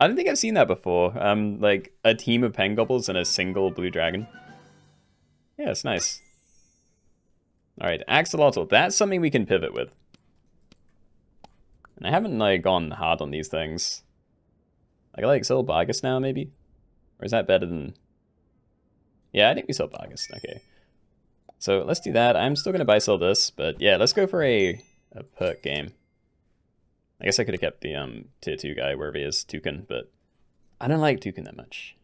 I don't think I've seen that before. Like, a team of Pengobles and a single blue dragon. Yeah, it's nice. Alright, Axolotl. That's something we can pivot with. And I haven't, like, gone hard on these things. Like sell Bargus now, maybe? Or is that better than... Yeah, I think we sell Bargus. Okay. So let's do that. I'm still going to buy sell this, but yeah, let's go for a perk game. I guess I could have kept the tier 2 guy wherever he is, Toucan, but I don't like Toucan that much.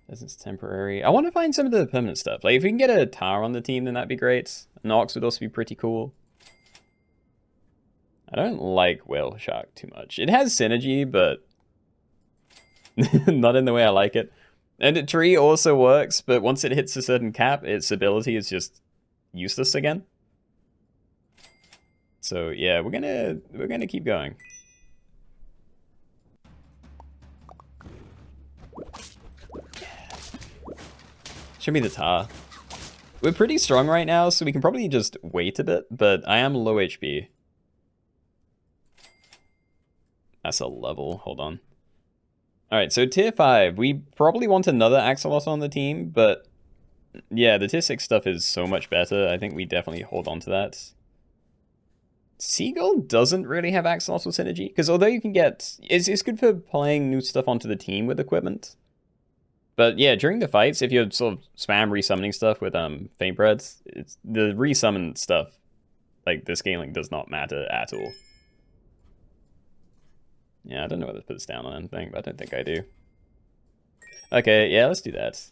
It's temporary. I want to find some of the permanent stuff. Like, if we can get a Tar on the team, then that'd be great. An Ox would also be pretty cool. I don't like Whale Shark too much. It has synergy, but not in the way I like it. And Tree also works, but once it hits a certain cap, its ability is just useless again. So yeah, we're gonna keep going. Show me the Tar. We're pretty strong right now, so we can probably just wait a bit, but I am low HP. That's a level, hold on. Alright, so tier 5, we probably want another Axolotl on the team, but yeah, the tier 6 stuff is so much better. I think we definitely hold on to that. Seagull doesn't really have Axolotl synergy, because although you can get... It's good for playing new stuff onto the team with equipment. But yeah, during the fights, if you're sort of spam resummoning stuff with Faint Breads, it's the resummon stuff, like the scaling does not matter at all. Yeah, I don't know whether to put this down on anything, but I don't think I do. Okay, yeah, let's do that.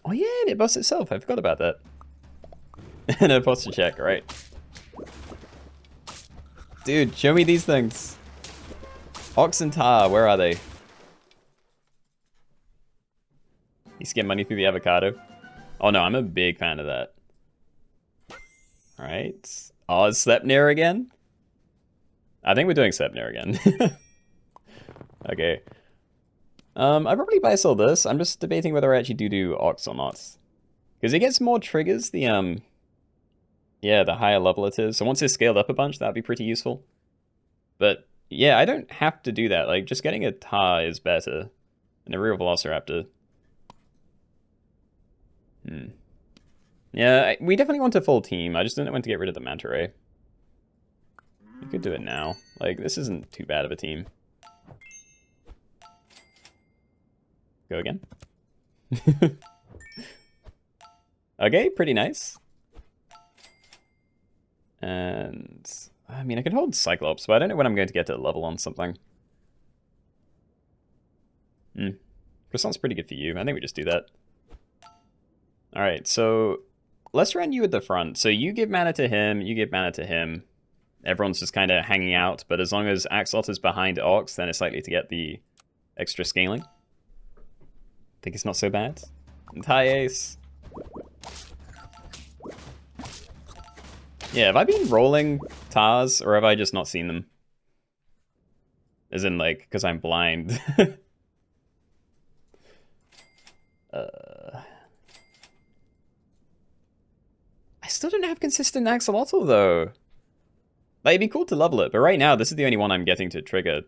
Oh yeah, and it busts itself. I forgot about that. And a posture check, right? Dude, show me these things. Ox and Tar, where are they? You get money through the avocado. Oh no, I'm a big fan of that. Alright. Oh, is Sleipnir again? I think we're doing Sleipnir again. Okay. I probably buy sell this. I'm just debating whether I actually do Ox or not. Because it gets more triggers, yeah, the higher level it is. So once it's scaled up a bunch, that'd be pretty useful. But yeah, I don't have to do that. Like, just getting a Tar is better than a real Velociraptor. Yeah, we definitely want a full team. I just didn't want to get rid of the Manta Ray. You could do it now. Like, this isn't too bad of a team. Go again. Okay, pretty nice. And I mean, I could hold Cyclops, but I don't know when I'm going to get to level on something. Croissant's pretty good for you. I think we just do that. Alright, so let's run you at the front. So you give mana to him, you give mana to him. Everyone's just kind of hanging out, but as long as Axolotl is behind Ox, then it's likely to get the extra scaling. Think it's not so bad. And high ace. Yeah, have I been rolling Tars, or have I just not seen them? As in, like, because I'm blind. I still don't have consistent Axolotl, though. Like, it'd be cool to level it, but right now, this is the only one I'm getting to trigger.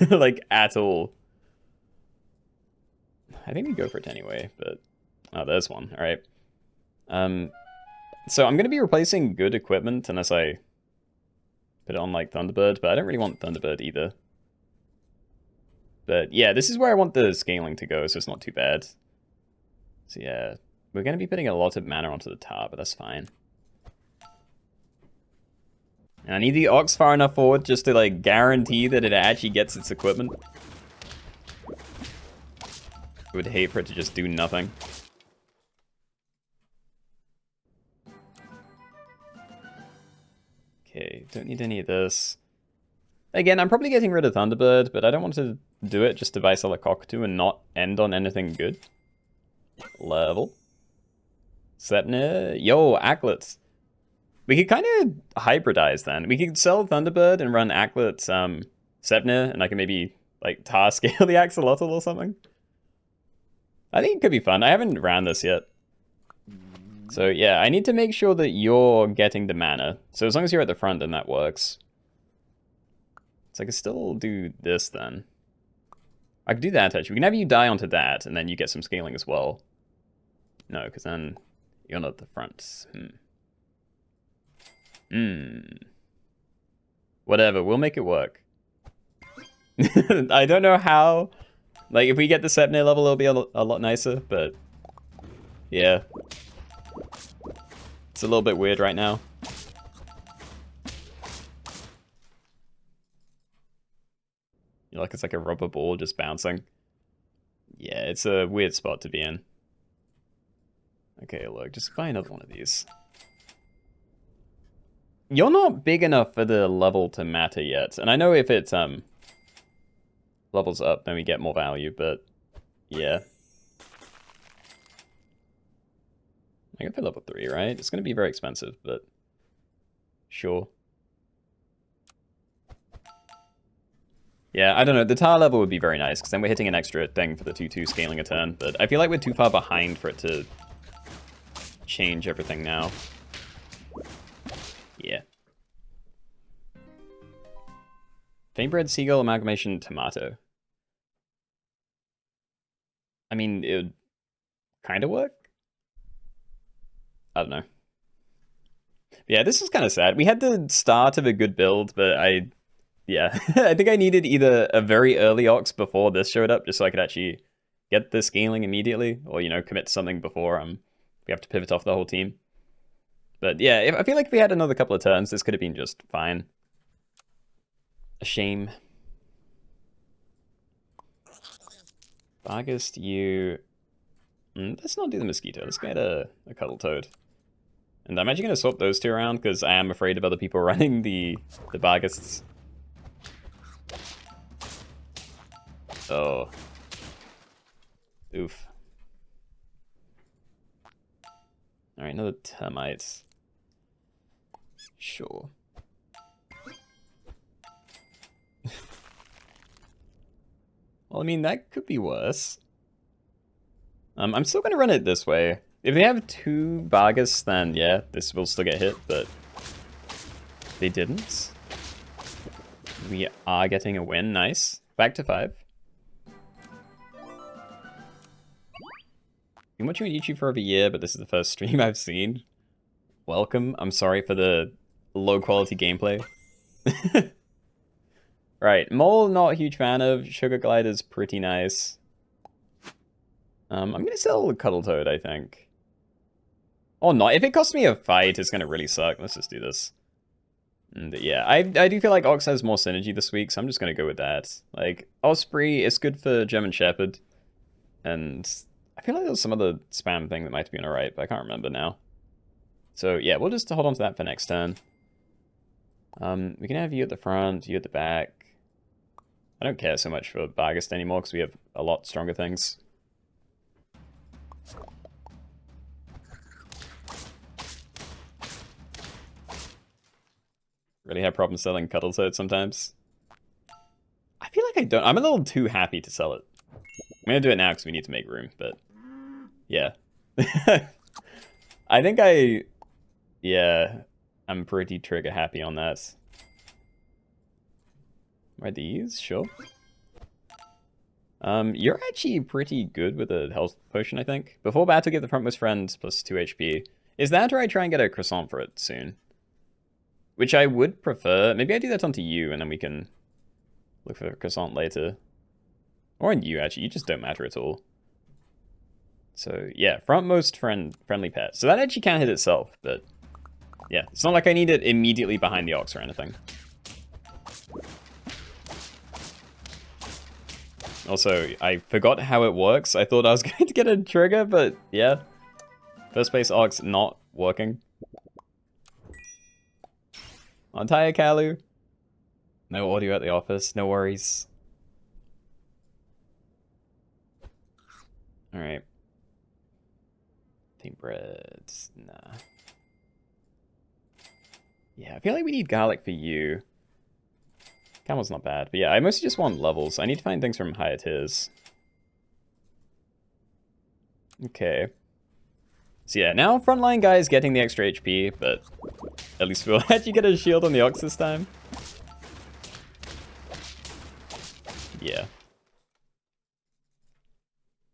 Like, at all. I think we go for it anyway, but... Oh, there's one. Alright. So I'm going to be replacing good equipment unless I put it on, like, Thunderbird, but I don't really want Thunderbird either. But yeah, this is where I want the scaling to go, so it's not too bad. So yeah, we're going to be putting a lot of mana onto the Tar, but that's fine. And I need the Ox far enough forward just to, like, guarantee that it actually gets its equipment. I would hate for it to just do nothing. Okay, don't need any of this. Again, I'm probably getting rid of Thunderbird, but I don't want to do it just to buy sell a Cockatoo and not end on anything good. Level. Sleipnir. Yo, Acklets. We could kind of hybridize then. We could sell Thunderbird and run Acklets, Sleipnir, and I can maybe, like, Tar scale the Axolotl or something. I think it could be fun. I haven't ran this yet. So yeah, I need to make sure that you're getting the mana. So as long as you're at the front, then that works. So I can still do this then. I could do that actually. We can have you die onto that, and then you get some scaling as well. No, because then you're not at the front. Whatever, we'll make it work. I don't know how. Like, if we get the Sleipnir level, it'll be a lot nicer, but... Yeah. It's a little bit weird right now. You like it's like a rubber ball just bouncing. Yeah, it's a weird spot to be in. Okay, look, just buy another one of these. You're not big enough for the level to matter yet. And I know if it levels up, then we get more value, but yeah. I go for level 3, right? It's going to be very expensive, but sure. Yeah, I don't know. The tower level would be very nice, because then we're hitting an extra thing for the 2-2 scaling a turn. But I feel like we're too far behind for it to change everything now. Yeah. Faintbred, seagull, amalgamation, tomato. I mean, it would kind of work. I don't know. Yeah, this is kind of sad. We had the start of a good build, but yeah, I think I needed either a very early Ox before this showed up, just so I could actually get the scaling immediately, or, you know, commit to something before we have to pivot off the whole team. But yeah, I feel like if we had another couple of turns, this could have been just fine. A shame. Vargas, you... let's not do the mosquito. Let's get a cuddle toad. And I'm actually going to swap those two around, because I am afraid of other people running the Vargas. Oh. Oof. Alright, another termite. Sure. Well, I mean, that could be worse. I'm still going to run it this way. If they have 2 Vargas, then yeah, this will still get hit, but they didn't. We are getting a win. Nice. Back to 5. Been watching YouTube for over a year, but this is the first stream I've seen. Welcome. I'm sorry for the low quality gameplay. Right, Mole, not a huge fan of. Sugar Glider's pretty nice. I'm gonna sell Cuddle Toad, I think. Or not. If it costs me a fight, it's gonna really suck. Let's just do this. And yeah, I do feel like Ox has more synergy this week, so I'm just gonna go with that. Like, Osprey is good for German Shepherd. And I feel like there's some other spam thing that might be alright, but I can't remember now. So yeah, we'll just hold on to that for next turn. We can have you at the front, you at the back. I don't care so much for Vargas anymore because we have a lot stronger things. Really have problems selling Cuddle Toad sometimes. I feel like I don't. I'm a little too happy to sell it. I'm gonna do it now because we need to make room, but yeah. I think I'm pretty trigger happy on that. Are these? Sure. You're actually pretty good with a health potion, I think. Before battle, get the frontmost friend plus 2 HP. Is that or I try and get a croissant for it soon? Which I would prefer. Maybe I do that onto you, and then we can look for a croissant later. Or on you, actually. You just don't matter at all. So, yeah. Frontmost friendly pet. So that actually can hit itself, but... yeah. It's not like I need it immediately behind the Ox or anything. Also, I forgot how it works. I thought I was going to get a trigger, but yeah. First place Ox not working. Entire Kalu. No audio at the office, no worries. Alright. Team bread. Nah. Yeah, I feel like we need garlic for you. Camel's not bad, but yeah, I mostly just want levels. I need to find things from higher tiers. Okay. So yeah, now frontline guy is getting the extra HP, but at least we'll actually get a shield on the Ox this time. Yeah.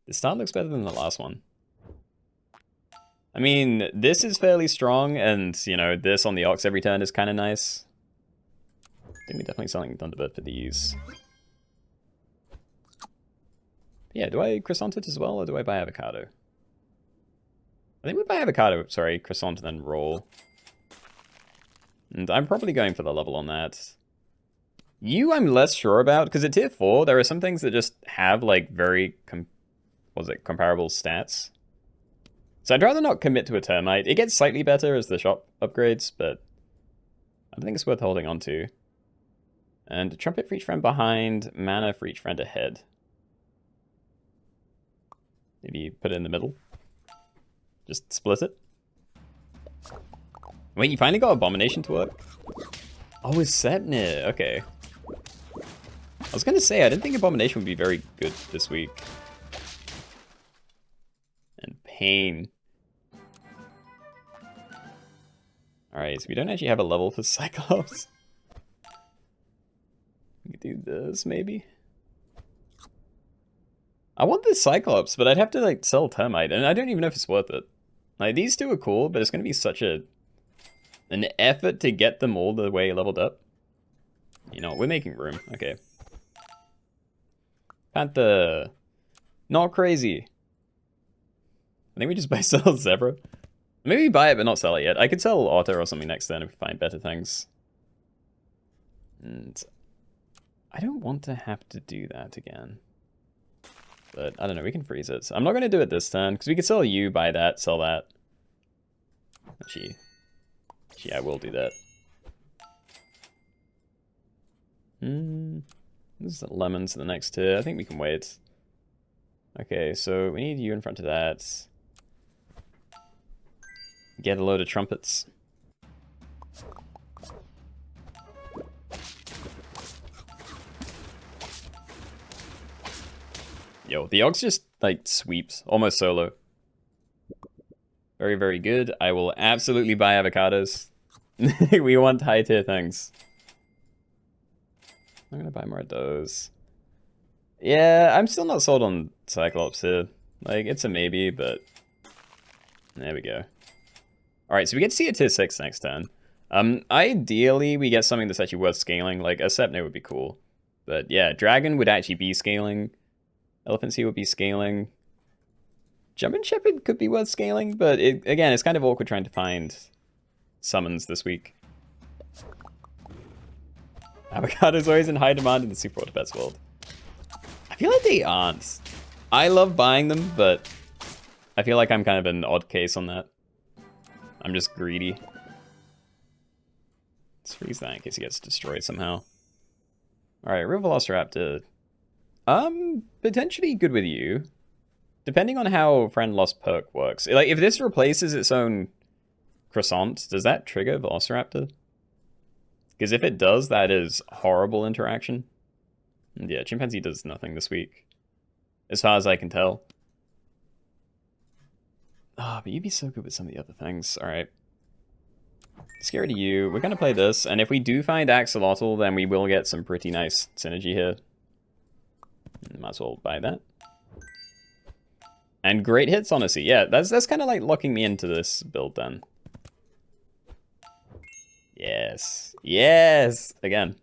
This start looks better than the last one. I mean, this is fairly strong, and, you know, this on the Ox every turn is kind of nice. I think we're definitely selling Thunderbird for these. Yeah, do I croissant it as well, or do I buy avocado? I think we buy avocado, sorry, croissant, and then roll. And I'm probably going for the level on that. You, I'm less sure about, because at tier 4, there are some things that just have, like, very, comparable stats. So I'd rather not commit to a termite. It gets slightly better as the shop upgrades, but I don't think it's worth holding on to. And trumpet for each friend behind, mana for each friend ahead. Maybe put it in the middle. Just split it. Wait, you finally got Abomination to work? Oh, it's Sepnir. Okay. was gonna say, I didn't think Abomination would be very good this week. And Pain. Alright, so we don't actually have a level for Cyclops. We could do this, maybe? I want this Cyclops, but I'd have to, like, sell Termite, and I don't even know if it's worth it. Like, these two are cool, but it's gonna be such an effort to get them all the way leveled up. You know, we're making room. Okay. Panther. Not crazy. I think we just buy sell Zebra. Maybe buy it but not sell it yet. I could sell Otter or something next turn if we find better things. And I don't want to have to do that again. But I don't know, we can freeze it. So I'm not going to do it this turn, because we could sell you, buy that, sell that. Actually, I will do that. This is lemons to the next tier. I think we can wait. Okay, so we need you in front of that. Get a load of trumpets. Yo, the Ox just, like, sweeps. Almost solo. Very, very good. I will absolutely buy avocados. We want high-tier things. I'm gonna buy more of those. Yeah, I'm still not sold on Cyclops here. Like, it's a maybe, but... There we go. Alright, so we get to see a tier 6 next turn. Ideally, we get something that's actually worth scaling. Like, a Sepno would be cool. But yeah, Dragon would actually be scaling. Elephant Sea would be scaling. Jumpin' Shepherd could be worth scaling, but again, it's kind of awkward trying to find summons this week. Avocado's always in high demand in the Super Auto Pets world. I feel like they aren't. I love buying them, but I feel like I'm kind of an odd case on that. I'm just greedy. Let's freeze that in case he gets destroyed somehow. Alright, Real Velociraptor. Potentially good with you. Depending on how Friend Lost perk works. Like, if this replaces its own croissant, does that trigger Velociraptor? Because if it does, that is horrible interaction. And yeah, Chimpanzee does nothing this week. As far as I can tell. Ah, but you'd be so good with some of the other things. Alright. Scary to you. We're gonna play this, and if we do find Axolotl, then we will get some pretty nice synergy here. Might as well buy that. And great hits, honestly. Yeah, that's kind of like locking me into this build then. Yes. Yes! Again.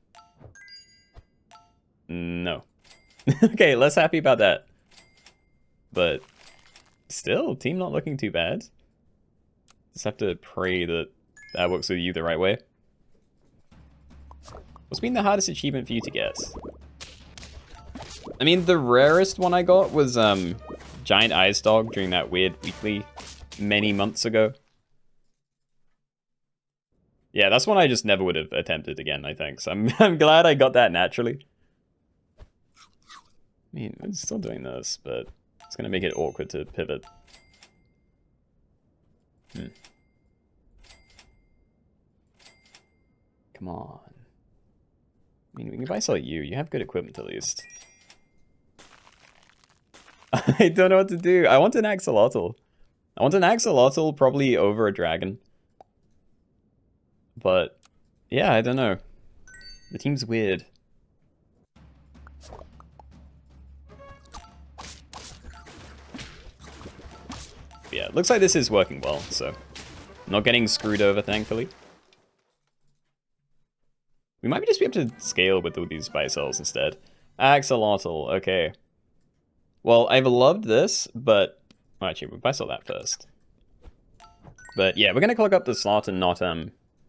No. Okay, less happy about that. But still, team not looking too bad. Just have to pray that that works with you the right way. What's been the hardest achievement for you to get? I mean, the rarest one I got was Giant Ice Dog during that weird weekly many months ago. Yeah, that's one I just never would have attempted again, I think. So I'm glad I got that naturally. I mean, I'm still doing this, but it's going to make it awkward to pivot. Come on. I mean, we can buy sell you. You have good equipment at least. I don't know what to do. I want an Axolotl. I want an Axolotl probably over a dragon. But, yeah, I don't know. The team's weird. But yeah, it looks like this is working well, so... I'm not getting screwed over, thankfully. We might just be able to scale with all these buy sells instead. Axolotl, okay. Well, I've loved this, but... Well, actually, we'll buy sell that first. But yeah, we're gonna clog up the slot and not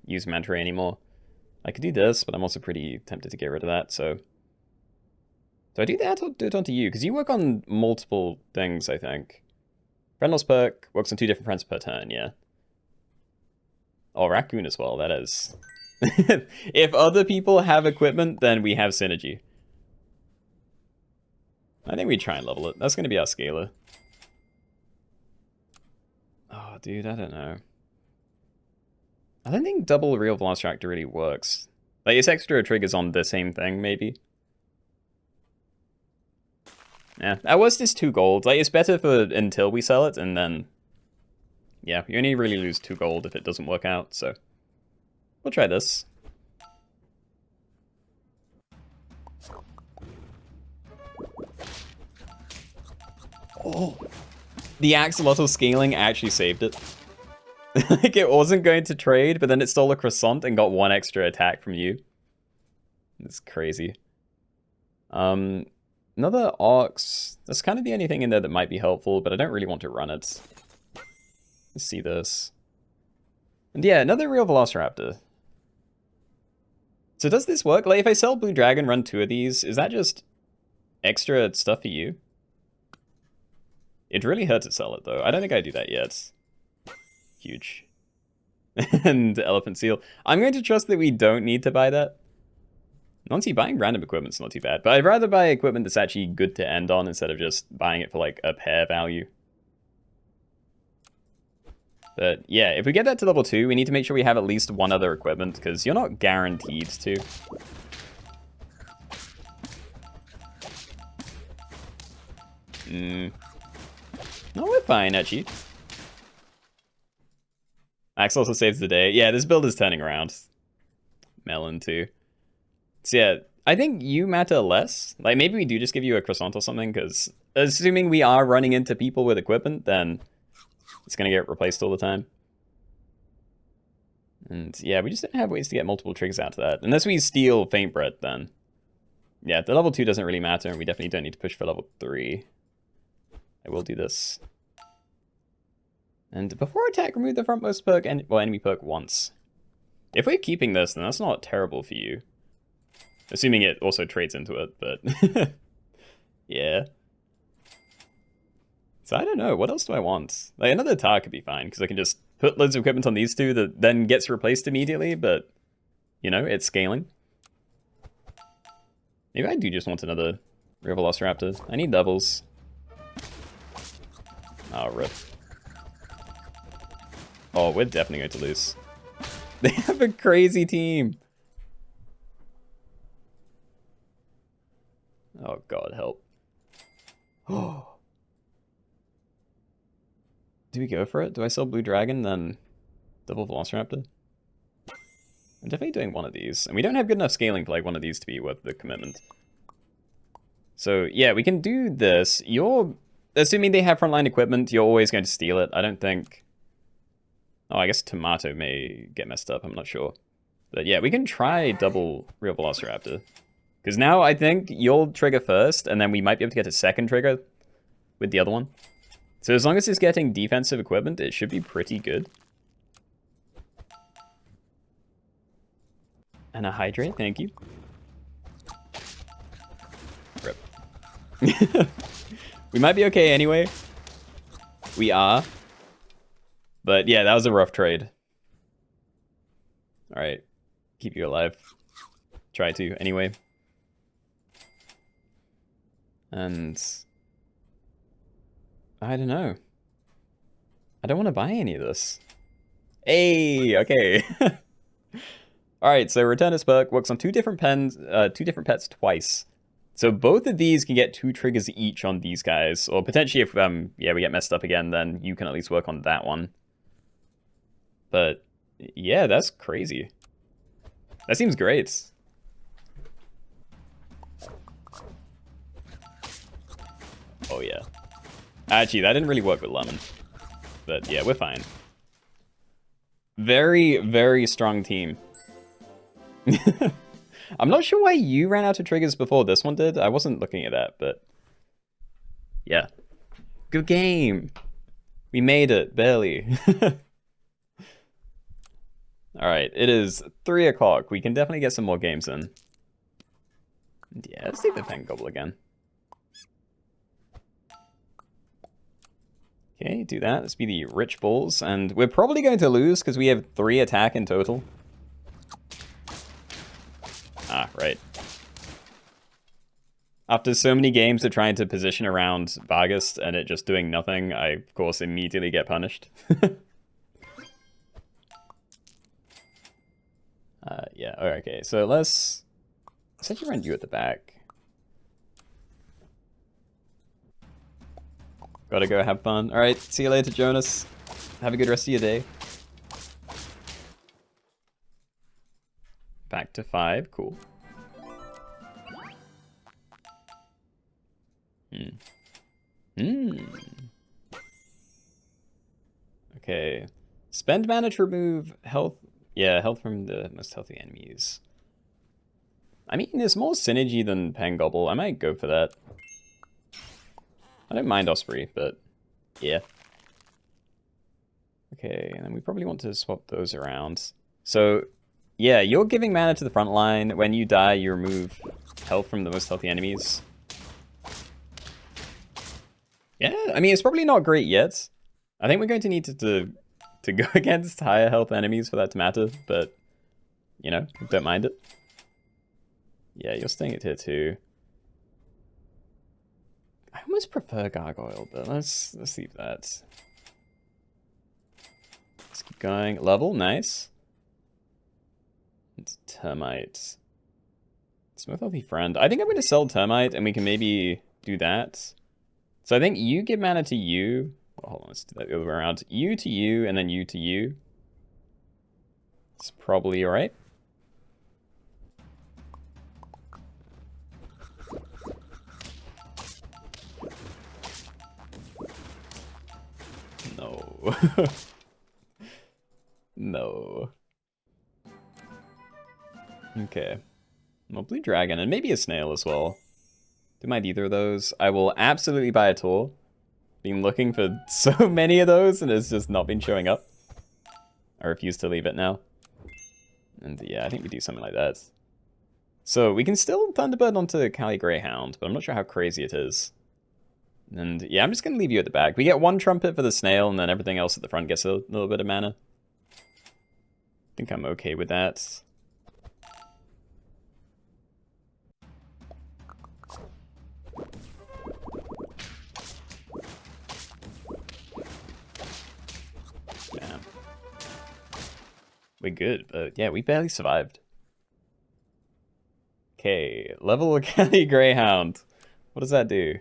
use Manta Ray anymore. I could do this, but I'm also pretty tempted to get rid of that, so... Do I do that or do it onto you? Because you work on multiple things, I think. Friend Lost perk works on 2 different friends per turn, yeah. Oh, Raccoon as well, that is... If other people have equipment, then we have synergy. I think we try and level it. That's going to be our scaler. Oh, dude, I don't know. I don't think double Real Velociraptor really works. Like, its extra triggers on the same thing, maybe. Yeah, at worst it's 2 gold. Like, it's better for until we sell it, and then... Yeah, you only really lose 2 gold if it doesn't work out, so... We'll try this. Oh! The axolotl scaling actually saved it. Like, it wasn't going to trade, but then it stole a croissant and got 1 extra attack from you. It's crazy. Another ox. That's kind of the only thing in there that might be helpful, but I don't really want to run it. Let's see this. And yeah, another real Velociraptor. So does this work? Like, if I sell Blue Dragon, run 2 of these, is that just extra stuff for you? It'd really hurt to sell it, though. I don't think I'd do that yet. Huge. And Elephant Seal. I'm going to trust that we don't need to buy that. Honestly, buying random equipment's not too bad, but I'd rather buy equipment that's actually good to end on instead of just buying it for, like, a pair value. But, yeah, if we get that to level 2, we need to make sure we have at least 1 other equipment, because you're not guaranteed to. No, we're fine, actually. Axe also saves the day. Yeah, this build is turning around. Melon, too. So yeah, I think you matter less. Like, maybe we do just give you a croissant or something, because assuming we are running into people with equipment, then it's going to get replaced all the time. And yeah, we just don't have ways to get multiple triggers out of that. Unless we steal Faint Bread, then. Yeah, the level 2 doesn't really matter, and we definitely don't need to push for level 3. I will do this. And before attack, remove the frontmost perk, and well, enemy perk once. If we're keeping this, then that's not terrible for you. Assuming it also trades into it, but... yeah. So I don't know, what else do I want? Like, another tar could be fine, because I can just put loads of equipment on these 2 that then gets replaced immediately, but, you know, it's scaling. Maybe I do just want another real Velociraptor. I need doubles. Oh, rip. Oh, we're definitely going to lose. They have a crazy team. Oh god, help. Oh. Do we go for it? Do I sell Blue Dragon, then double Velociraptor? I'm definitely doing one of these. And we don't have good enough scaling for like one of these to be worth the commitment. So yeah, we can do this. You're... Assuming they have frontline equipment, you're always going to steal it. I don't think... Oh, I guess Tomato may get messed up, I'm not sure. But yeah, we can try double Real Velociraptor. Because now I think you'll trigger first, and then we might be able to get a second trigger with the other one. So as long as it's getting defensive equipment, it should be pretty good. And a hydrate, thank you. Rip. We might be okay anyway. We are. But yeah, that was a rough trade. Alright. Keep you alive. Try to, anyway. And... I don't know. I don't want to buy any of this. Hey, okay. Alright, so Return as perk works on two different pets twice. So both of these can get 2 triggers each on these guys. Or potentially if yeah, we get messed up again, then you can at least work on that one. But yeah, that's crazy. That seems great. Oh yeah. Actually, that didn't really work with Lemon. But yeah, we're fine. Very, very strong team. I'm not sure why you ran out of triggers before this one did. I wasn't looking at that, but... yeah. Good game! We made it, barely. Alright, it is 3 o'clock. We can definitely get some more games in. Yeah, let's take the Pen Gobble again. Okay, do that. Let's be the Rich Bulls. And we're probably going to lose because we have 3 attack in total. Ah, right. After so many games of trying to position around Vargas and it just doing nothing, I, of course, immediately get punished. Yeah, okay, so let's actually run you at the back. Gotta go have fun. Alright, see you later, Jonas. Have a good rest of your day. Back to 5, cool. Okay. Spend mana to remove health. Yeah, health from the most healthy enemies. I mean, there's more synergy than Pangobble. I might go for that. I don't mind Osprey, but yeah. Okay, and then we probably want to swap those around. So, yeah, you're giving mana to the front line. When you die, you remove health from the most healthy enemies. Yeah, I mean, it's probably not great yet. I think we're going to need to go against higher health enemies for that to matter, but, you know, don't mind it. Yeah, you're staying at tier 2. I almost prefer Gargoyle, but let's leave that. Let's keep going. Level, nice. It's Termite. Smooth Healthy Friend. I think I'm going to sell Termite, and we can maybe do that. So I think you give mana to you. Well, hold on, let's do that the other way around. You to you, and then you to you. It's probably alright. No. No. Okay. Well, Blue Dragon, and maybe a Snail as well. Don't mind either of those. I will absolutely buy a Tor. Been looking for so many of those, and it's just not been showing up. I refuse to leave it now. And yeah, I think we do something like that. So we can still Thunderbird onto Cali Greyhound, but I'm not sure how crazy it is. And yeah, I'm just going to leave you at the back. We get 1 Trumpet for the Snail, and then everything else at the front gets a little bit of mana. I think I'm okay with that. Yeah. We're good, but yeah, we barely survived. Okay, level Cali Greyhound. What does that do?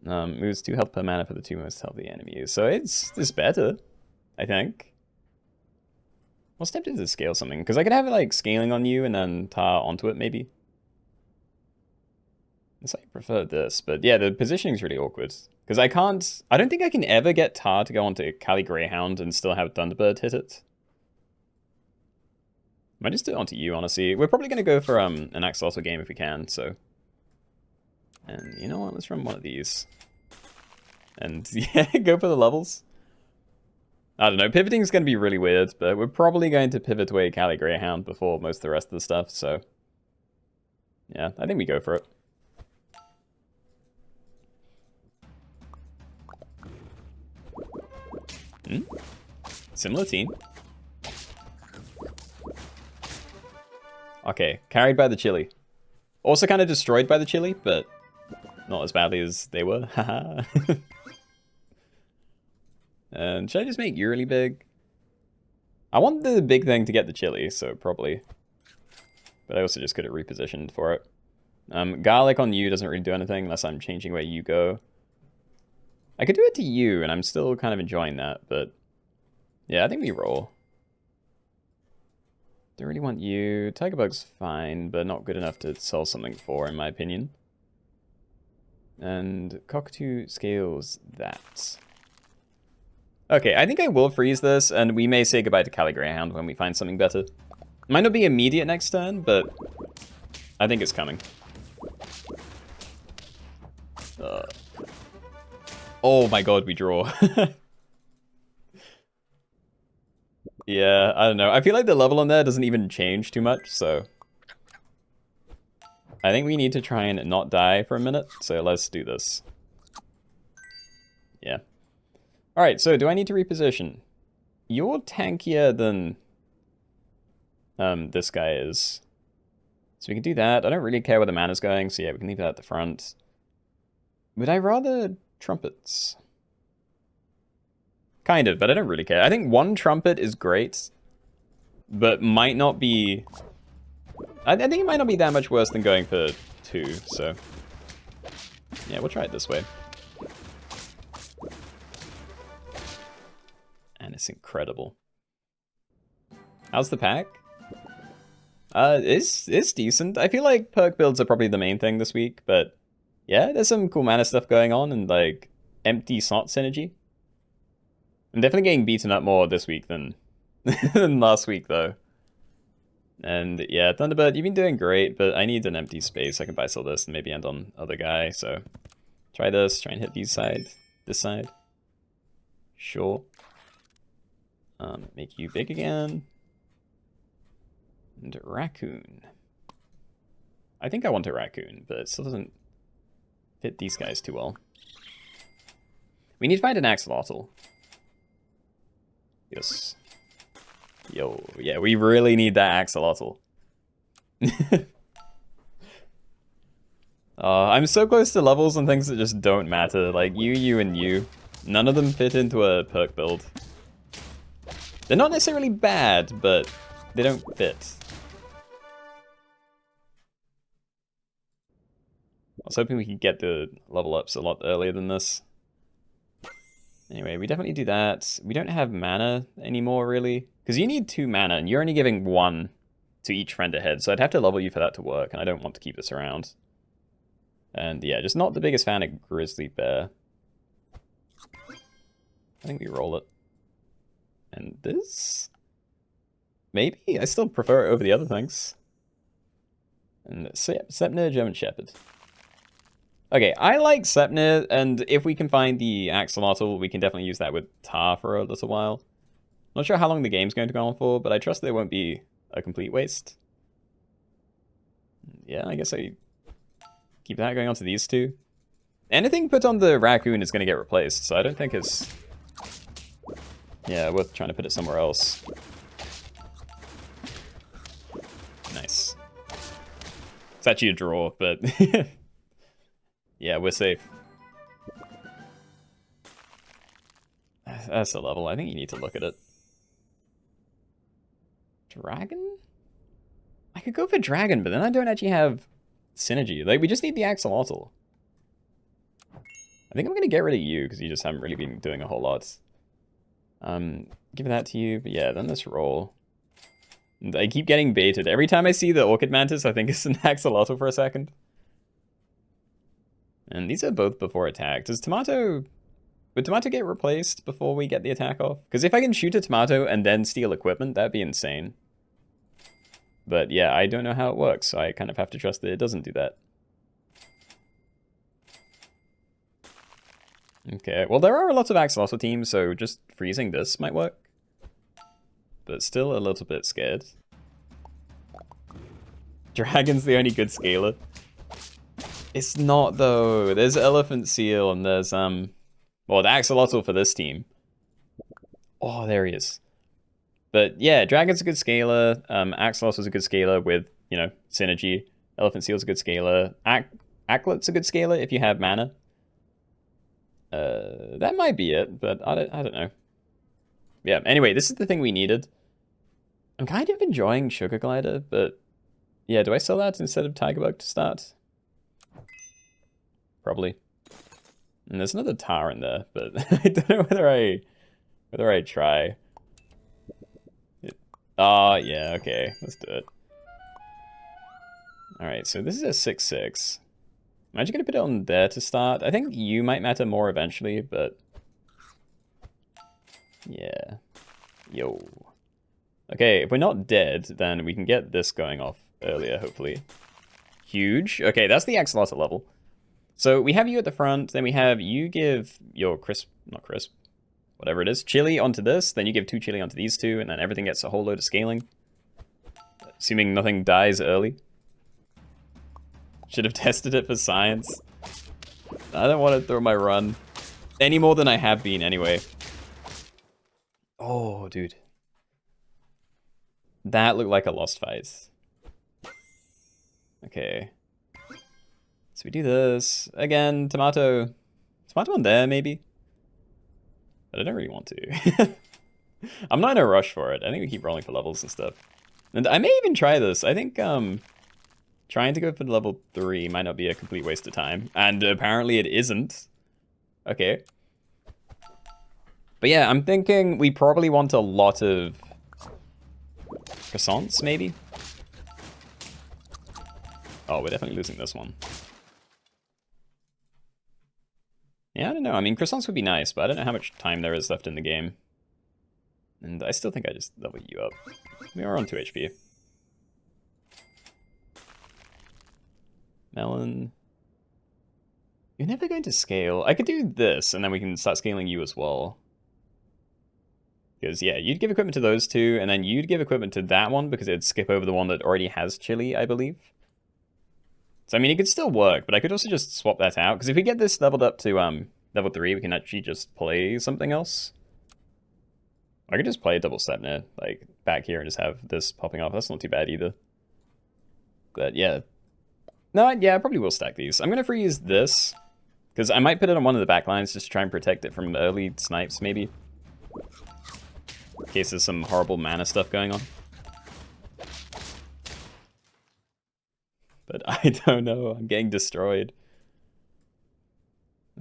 Moves 2 health per mana for the 2 most healthy enemies. So it's better, I think. I was tempted to scale something, because I could have it like scaling on you and then tar onto it maybe. I prefer this, but yeah, the positioning is really awkward. Because I don't think I can ever get tar to go onto Cali Greyhound and still have Thunderbird hit it. Might just do it onto you, honestly. We're probably going to go for an Axolotl game if we can, so. And you know what, let's run one of these. And yeah, go for the levels. I don't know, pivoting is going to be really weird, but we're probably going to pivot away Cali Greyhound before most of the rest of the stuff, so. Yeah, I think we go for it. Similar team. Okay, carried by the chili. Also kind of destroyed by the chili, but not as badly as they were. Haha. And should I just make you really big? I want the big thing to get the chili, so probably. But I also just could have repositioned for it. Garlic on you doesn't really do anything unless I'm changing where you go. I could do it to you, and I'm still kind of enjoying that, but yeah, I think we roll. Don't really want you. Tiger Bug's fine, but not good enough to sell something for, in my opinion. And Cockatoo scales that. Okay, I think I will freeze this, and we may say goodbye to Cali Greyhound when we find something better. Might not be immediate next turn, but I think it's coming. Oh my god, we draw. Yeah, I don't know. I feel like the level on there doesn't even change too much, so I think we need to try and not die for a minute, so let's do this. Yeah. Alright, so do I need to reposition? You're tankier than this guy is. So we can do that. I don't really care where the mana's going, so yeah, we can leave that at the front. Would I rather trumpets? Kind of, but I don't really care. I think 1 trumpet is great, but might not be... I think it might not be that much worse than going for 2, so... Yeah, we'll try it this way. That's incredible. How's the pack? It's decent. I feel like perk builds are probably the main thing this week, but yeah, there's some cool mana stuff going on and like empty slot synergy. I'm definitely getting beaten up more this week than, than last week though. And yeah, Thunderbird, you've been doing great, but I need an empty space. I can buy sell this and maybe end on other guy, so try this, try and hit this side. Sure. Make you big again. And raccoon. I think I want a raccoon, but it still doesn't fit these guys too well. We need to find an axolotl. Yes. Yo, yeah, we really need that axolotl. I'm so close to levels and things that just don't matter. Like you, and you. None of them fit into a perk build. They're not necessarily bad, but they don't fit. I was hoping we could get the level ups a lot earlier than this. Anyway, we definitely do that. We don't have mana anymore, really. Because you need 2 mana, and you're only giving 1 to each friend ahead, so I'd have to level you for that to work, and I don't want to keep this around. And yeah, just not the biggest fan of Grizzly Bear. I think we roll it. And this? Maybe? I still prefer it over the other things. And Sepnir, German Shepherd. Okay, I like Sepnir, and if we can find the Axolotl, we can definitely use that with Tar for a little while. Not sure how long the game's going to go on for, but I trust there won't be a complete waste. Yeah, I guess I keep that going on to these 2. Anything put on the raccoon is going to get replaced, so I don't think it's... yeah, worth trying to put it somewhere else. Nice. It's actually a draw, but... yeah, we're safe. That's the level. I think you need to look at it. Dragon? I could go for dragon, but then I don't actually have synergy. Like, we just need the axolotl. I think I'm gonna get rid of you, because you just haven't really been doing a whole lot. Give that to you, but yeah, then this roll. And I keep getting baited. Every time I see the Orchid Mantis, I think it's an axolotl for a second. And these are both before attack. Does Tomato... would Tomato get replaced before we get the attack off? Because if I can shoot a Tomato and then steal equipment, that'd be insane. But yeah, I don't know how it works, so I kind of have to trust that it doesn't do that. Okay, well there are lots of Axolotl teams, so just freezing this might work. But still a little bit scared. Dragon's the only good scaler. It's not though. There's Elephant Seal and there's well, the Axolotl for this team. Oh, there he is. But yeah, Dragon's a good scaler. Axolotl's a good scaler with, you know, synergy. Elephant Seal's a good scaler. Acklet's a good scaler if you have mana. That might be it, but I don't know. Yeah, anyway, this is the thing we needed. I'm kind of enjoying Sugar Glider, but yeah, do I sell that instead of Tigerbug to start? Probably. And there's another Tar in there, but I don't know whether I try. Oh, yeah, okay, let's do it. Alright, so this is a 6/6. I'm actually gonna put it on there to start. I think you might matter more eventually, but... yeah. Yo. Okay, if we're not dead, then we can get this going off earlier, hopefully. Huge. Okay, that's the Axolotl level. So we have you at the front, then we have you give your not crisp, whatever it is, chili onto this, then you give 2 chili onto these 2, and then everything gets a whole load of scaling. Assuming nothing dies early. Should have tested it for science. I don't want to throw my run. Any more than I have been, anyway. Oh, dude. That looked like a lost fight. Okay. So we do this. Again, Tomato. Tomato on there, maybe? But I don't really want to. I'm not in a rush for it. I think we keep rolling for levels and stuff. And I may even try this. I think, trying to go for level 3 might not be a complete waste of time. And apparently it isn't. Okay. But yeah, I'm thinking we probably want a lot of croissants, maybe? Oh, we're definitely losing this one. Yeah, I don't know. I mean, croissants would be nice, but I don't know how much time there is left in the game. And I still think I just level you up. We are on 2 HP. Melon. You're never going to scale. I could do this, and then we can start scaling you as well. Because, yeah, you'd give equipment to those two, and then you'd give equipment to that one, because it'd skip over the one that already has chili, I believe. So, I mean, it could still work, but I could also just swap that out. Because if we get this leveled up to level 3, we can actually just play something else. I could just play a double Stepner, like, back here and just have this popping off. That's not too bad either. But, yeah. No, yeah, I probably will stack these. I'm going to freeze this, because I might put it on one of the back lines just to try and protect it from early snipes, maybe. In case there's some horrible mana stuff going on. But I don't know, I'm getting destroyed.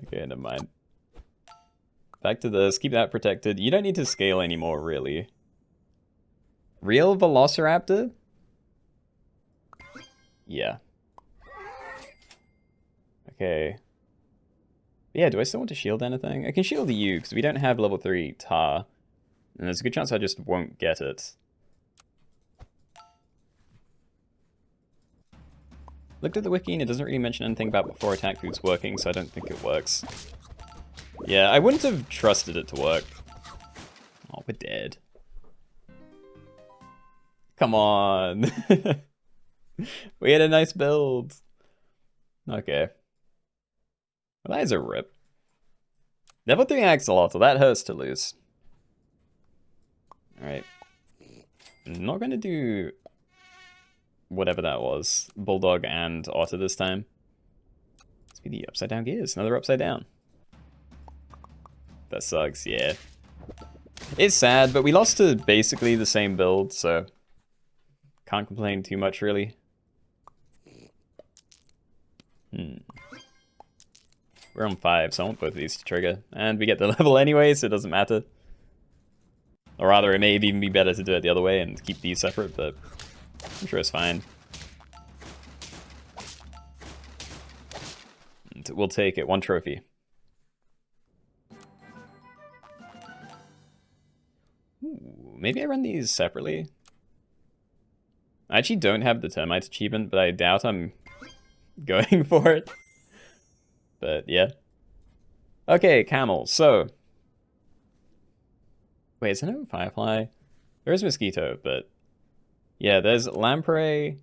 Okay, never mind. Back to this, keep that protected. You don't need to scale anymore, really. Real Velociraptor? Yeah. Okay. Yeah, do I still want to shield anything? I can shield you, because we don't have level 3 tar. And there's a good chance I just won't get it. Looked at the wiki and it doesn't really mention anything about before attack foods working, so I don't think it works. Yeah, I wouldn't have trusted it to work. Oh, we're dead. Come on. We had a nice build. Okay. Well, that is a rip. Level 3 Axolotl, that hurts to lose. Alright. I'm not gonna do whatever that was. Bulldog and Otter this time. Let's be the upside down gears. Another upside down. That sucks, yeah. It's sad, but we lost to basically the same build, so can't complain too much, really. We're on 5, so I want both of these to trigger. And we get the level anyway, so it doesn't matter. Or rather, it may even be better to do it the other way and keep these separate, but I'm sure it's fine. And we'll take it, 1 trophy. Ooh, maybe I run these separately. I actually don't have the termite achievement, but I doubt I'm going for it. But yeah. Okay, camel. So. Wait, is there no firefly? There is mosquito, but yeah, there's lamprey.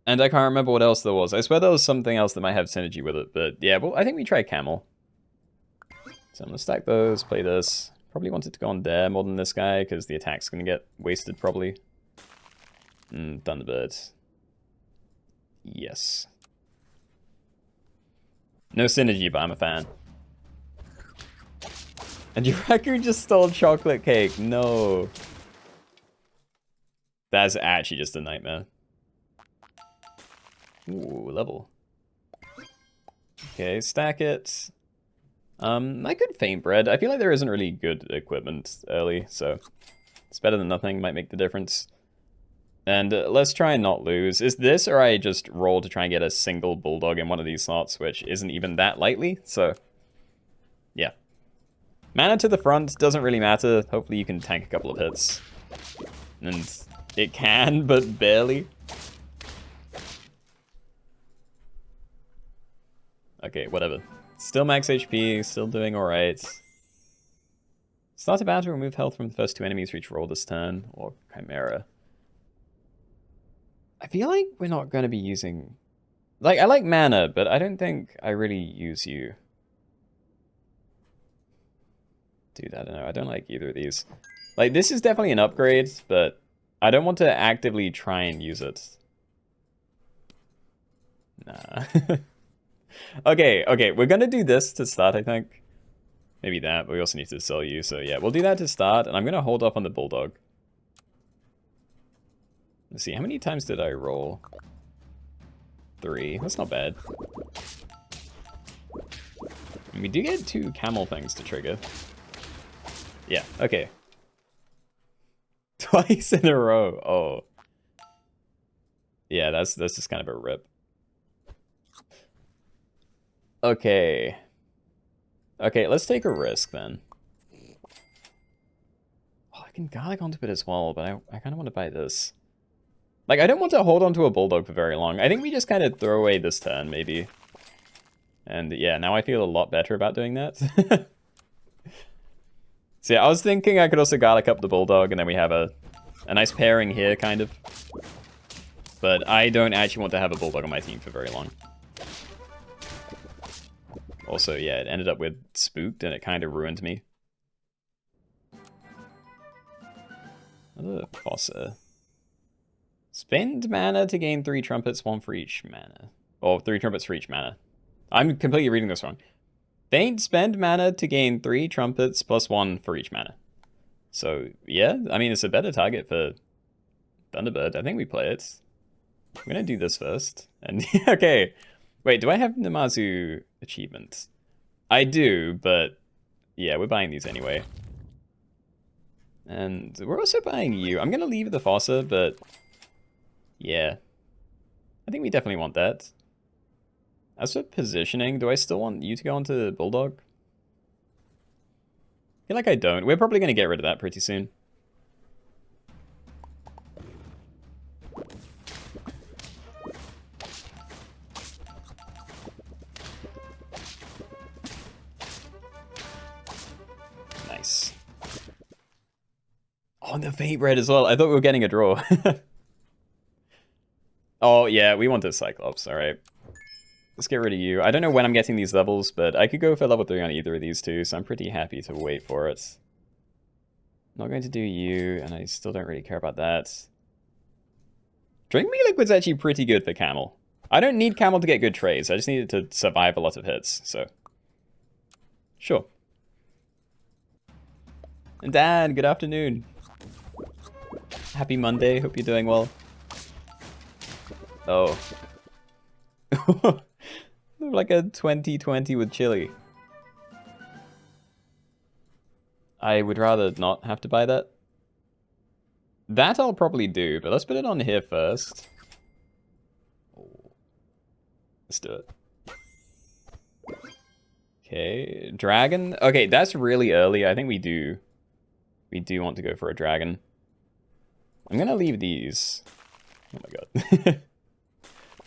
And I can't remember what else there was. I swear there was something else that might have synergy with it, but yeah, well, I think we try camel. So I'm gonna stack those, play this. Probably wanted to go on there more than this guy, because the attack's gonna get wasted probably. Thunderbird. Yes. No synergy, but I'm a fan. And your record just stole chocolate cake. No. That's actually just a nightmare. Ooh, level. Okay, stack it. I could faint bread. I feel like there isn't really good equipment early, so it's better than nothing. Might make the difference. And let's try and not lose. Is this or I just roll to try and get a single bulldog in one of these slots, which isn't even that likely, so yeah. Mana to the front doesn't really matter. Hopefully you can tank a couple of hits. And it can, but barely. Okay, whatever. Still max HP, still doing alright. Start a battle, remove health from the first 2 enemies for each roll this turn, or Chimera. I feel like we're not going to be using... Like, I like mana, but I don't think I really use you. Dude, I don't know. I don't like either of these. Like, this is definitely an upgrade, but I don't want to actively try and use it. Nah. Okay, we're going to do this to start, I think. Maybe that, but we also need to sell you, so yeah. We'll do that to start, and I'm going to hold off on the Bulldog. Let's see, how many times did I roll? 3. That's not bad. And we do get 2 camel things to trigger. Yeah, okay. Twice in a row. Oh. Yeah, that's just kind of a rip. Okay. Okay, let's take a risk then. Oh, I can garlic onto it as well, but I kind of want to buy this. Like, I don't want to hold on to a bulldog for very long. I think we just kind of throw away this turn, maybe. And yeah, now I feel a lot better about doing that. So yeah, I was thinking I could also garlic up the bulldog, and then we have a nice pairing here, kind of. But I don't actually want to have a bulldog on my team for very long. Also, yeah, it ended up with spooked, and it kind of ruined me. Another fossa. Spend mana to gain 3 trumpets, 1 for each mana. Or 3 trumpets for each mana. I'm completely reading this wrong. Faint, spend mana to gain 3 trumpets plus 1 for each mana. So, yeah, I mean, it's a better target for Thunderbird. I think we play it. I'm gonna do this first. And, okay. Wait, do I have Namazu achievements? I do, but yeah, we're buying these anyway. And we're also buying you. I'm gonna leave the fossa, but yeah. I think we definitely want that. As for positioning, do I still want you to go onto Bulldog? I feel like I don't. We're probably gonna get rid of that pretty soon. Nice. Oh, and the Fate Red as well. I thought we were getting a draw. Oh, yeah, we want this Cyclops. All right. Let's get rid of you. I don't know when I'm getting these levels, but I could go for level 3 on either of these two, so I'm pretty happy to wait for it. Not going to do you, and I still don't really care about that. Drink Me Liquid's actually pretty good for Camel. I don't need Camel to get good trades, I just need it to survive a lot of hits, so... Sure. And Dan, good afternoon. Happy Monday, hope you're doing well. Oh. Like a 2020 with chili. I would rather not have to buy that. That I'll probably do, but let's put it on here first. Let's do it. Okay, dragon. Okay, that's really early. I think we do want to go for a dragon. I'm gonna leave these. Oh my god.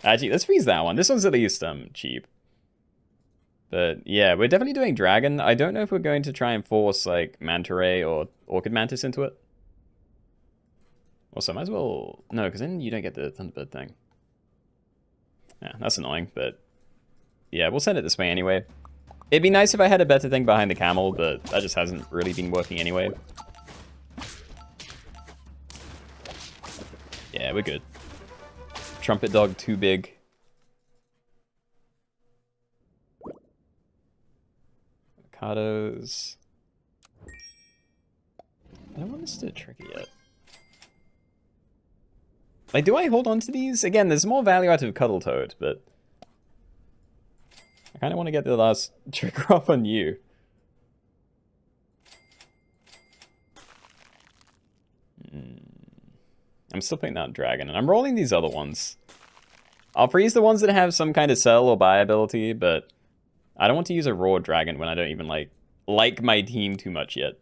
Actually, let's freeze that one. This one's at least cheap. But yeah, we're definitely doing dragon. I don't know if we're going to try and force like Manta Ray or Orchid Mantis into it. Also, might as well... No, because then you don't get the Thunderbird thing. Yeah, that's annoying, but... Yeah, we'll send it this way anyway. It'd be nice if I had a better thing behind the camel, but that just hasn't really been working anyway. Yeah, we're good. Trumpet Dog too big. Avocados. I don't want this to tricky yet. Like, do I hold on to these? Again, there's more value out of Cuddle Toad, but... I kind of want to get the last trigger off on you. I'm still putting that dragon, and I'm rolling these other ones. I'll freeze the ones that have some kind of sell or buy ability, but I don't want to use a raw dragon when I don't even like my team too much yet.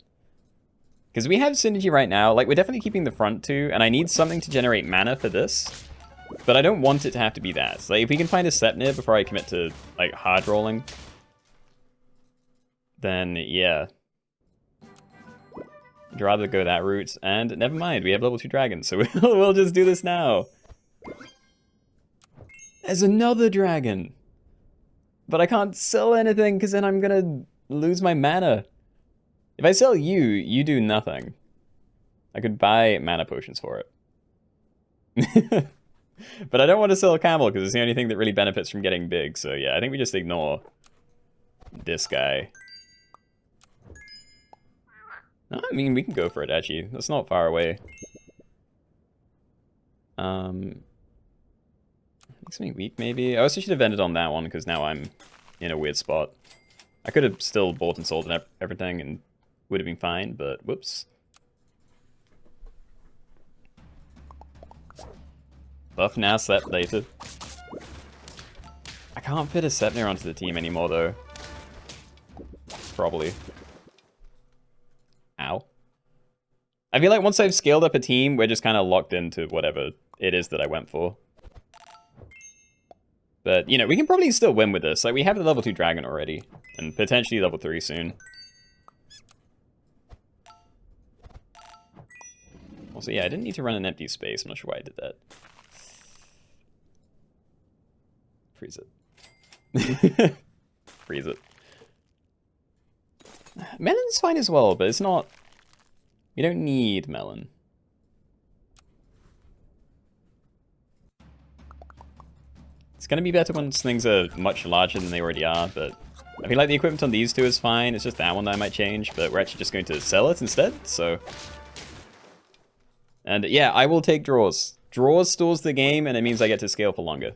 Because we have synergy right now, like we're definitely keeping the front two, and I need something to generate mana for this. But I don't want it to have to be that. So, like, if we can find a Sepnir before I commit to like hard rolling, then yeah. I'd rather go that route, and never mind, we have level 2 dragons, so we'll just do this now. There's another dragon! But I can't sell anything, because then I'm gonna lose my mana. If I sell you, you do nothing. I could buy mana potions for it. But I don't want to sell a camel, because it's the only thing that really benefits from getting big, so yeah, I think we just ignore this guy. No, I mean, we can go for it, actually. That's not far away. Makes me weak, maybe? I also should have ended on that one, because now I'm in a weird spot. I could have still bought and sold and everything and would have been fine, but whoops. Buff now, Sep later. I can't fit a Sepnir onto the team anymore, though. Probably. Ow. I feel like once I've scaled up a team, we're just kind of locked into whatever it is that I went for. But, you know, we can probably still win with this. Like, we have the level 2 dragon already. And potentially level 3 soon. Also, yeah, I didn't need to run an empty space. I'm not sure why I did that. Freeze it. Freeze it. Melon's fine as well, but it's not... You don't need melon. It's going to be better once things are much larger than they already are, but I feel like the equipment on these two is fine. It's just that one that I might change, but we're actually just going to sell it instead, so... And yeah, I will take draws. Draws stalls the game, and it means I get to scale for longer.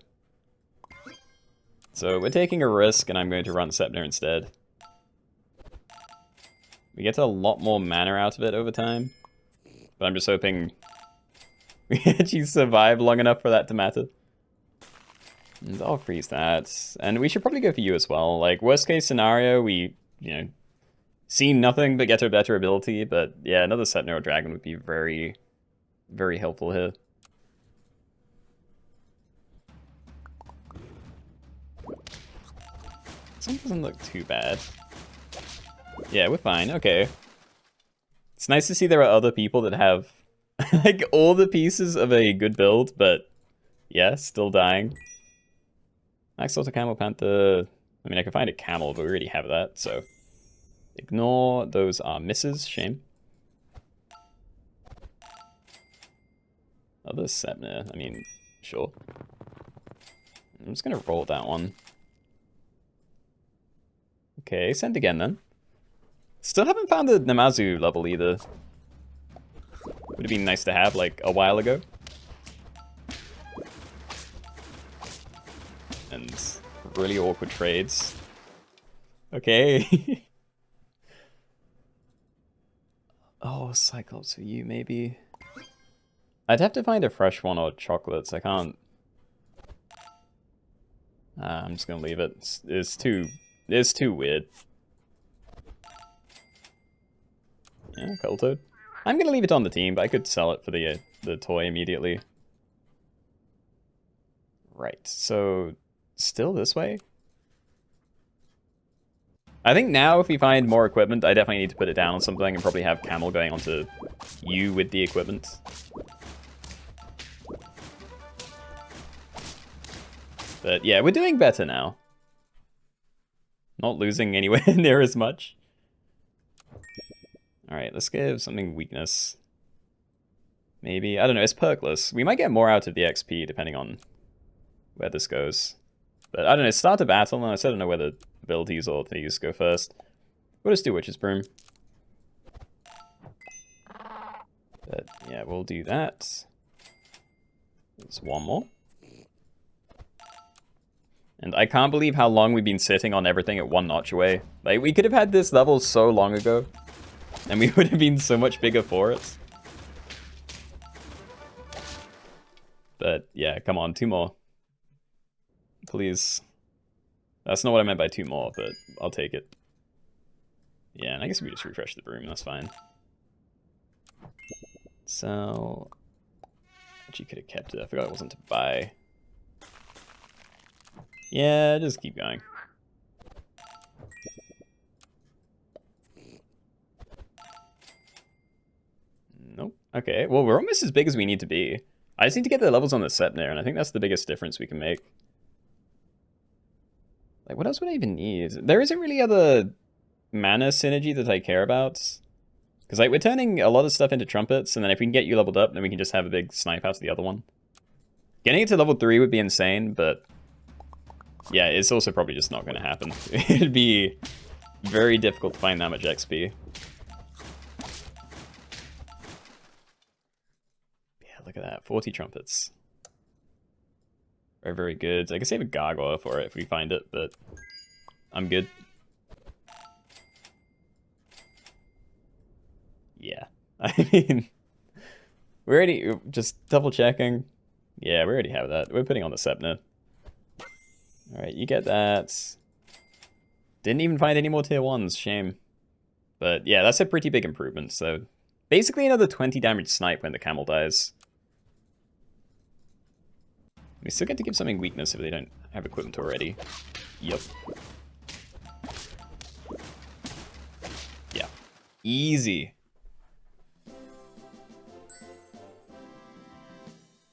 So we're taking a risk, and I'm going to run Sepnir instead. We get a lot more mana out of it over time, but I'm just hoping we actually survive long enough for that to matter. And I'll freeze that. And we should probably go for you as well. Like, worst case scenario, we, you know, see nothing but get a better ability. But yeah, another Sepnir or Dragon would be very, very helpful here. This one doesn't look too bad. Yeah, we're fine. Okay. It's nice to see there are other people that have, like, all the pieces of a good build, but yeah, still dying. Max Auto Camel Panther. I mean, I can find a camel, but we already have that, so ignore those are misses. Shame. Other Sepnir. I mean, sure. I'm just gonna roll that one. Okay, send again then. Still haven't found the Namazu level either. Would have been nice to have like a while ago. And really awkward trades. Okay. Oh, Cyclops for you, maybe. I'd have to find a fresh one or chocolates. I can't. I'm just gonna leave it. It's too weird. Yeah, Coldtoad. I'm gonna leave it on the team, but I could sell it for the toy immediately. Right. So. Still this way? I think now if we find more equipment, I definitely need to put it down on something and probably have Camel going onto you with the equipment. But yeah, we're doing better now. Not losing anywhere near as much. Alright, let's give something weakness. Maybe, I don't know, it's perkless. We might get more out of the XP depending on where this goes. But I don't know, start a battle, and I still don't know whether abilities or these go first. We'll just do Witch's Broom. But yeah, we'll do that. There's one more. And I can't believe how long we've been sitting on everything at one notch away. Like, we could have had this level so long ago, and we would have been so much bigger for it. But yeah, come on, 2 more. Please. That's not what I meant by 2 more, but I'll take it. Yeah, and I guess we just refresh the broom, that's fine. So... Actually could have kept it, I forgot it wasn't to buy. Yeah, just keep going. Nope. Okay, well we're almost as big as we need to be. I just need to get the levels on the Sepnir, and I think that's the biggest difference we can make. Like, what else would I even need? There isn't really other mana synergy that I care about. Because, like, we're turning a lot of stuff into trumpets, and then if we can get you leveled up, then we can just have a big snipe out to the other one. Getting it to level 3 would be insane, but... yeah, it's also probably just not going to happen. It'd be very difficult to find that much XP. Yeah, look at that. 40 trumpets. Very, very good. I can save a gargoyle for it if we find it, but I'm good. I mean, we already, just double checking. Yeah, we already have that. We're putting on the Sepna. Alright, you get that. Didn't even find any more tier 1s, shame. But yeah, that's a pretty big improvement, so... Basically another 20 damage snipe when the camel dies. We still get to give something weakness if they don't have equipment already. Yup. Yeah. Easy.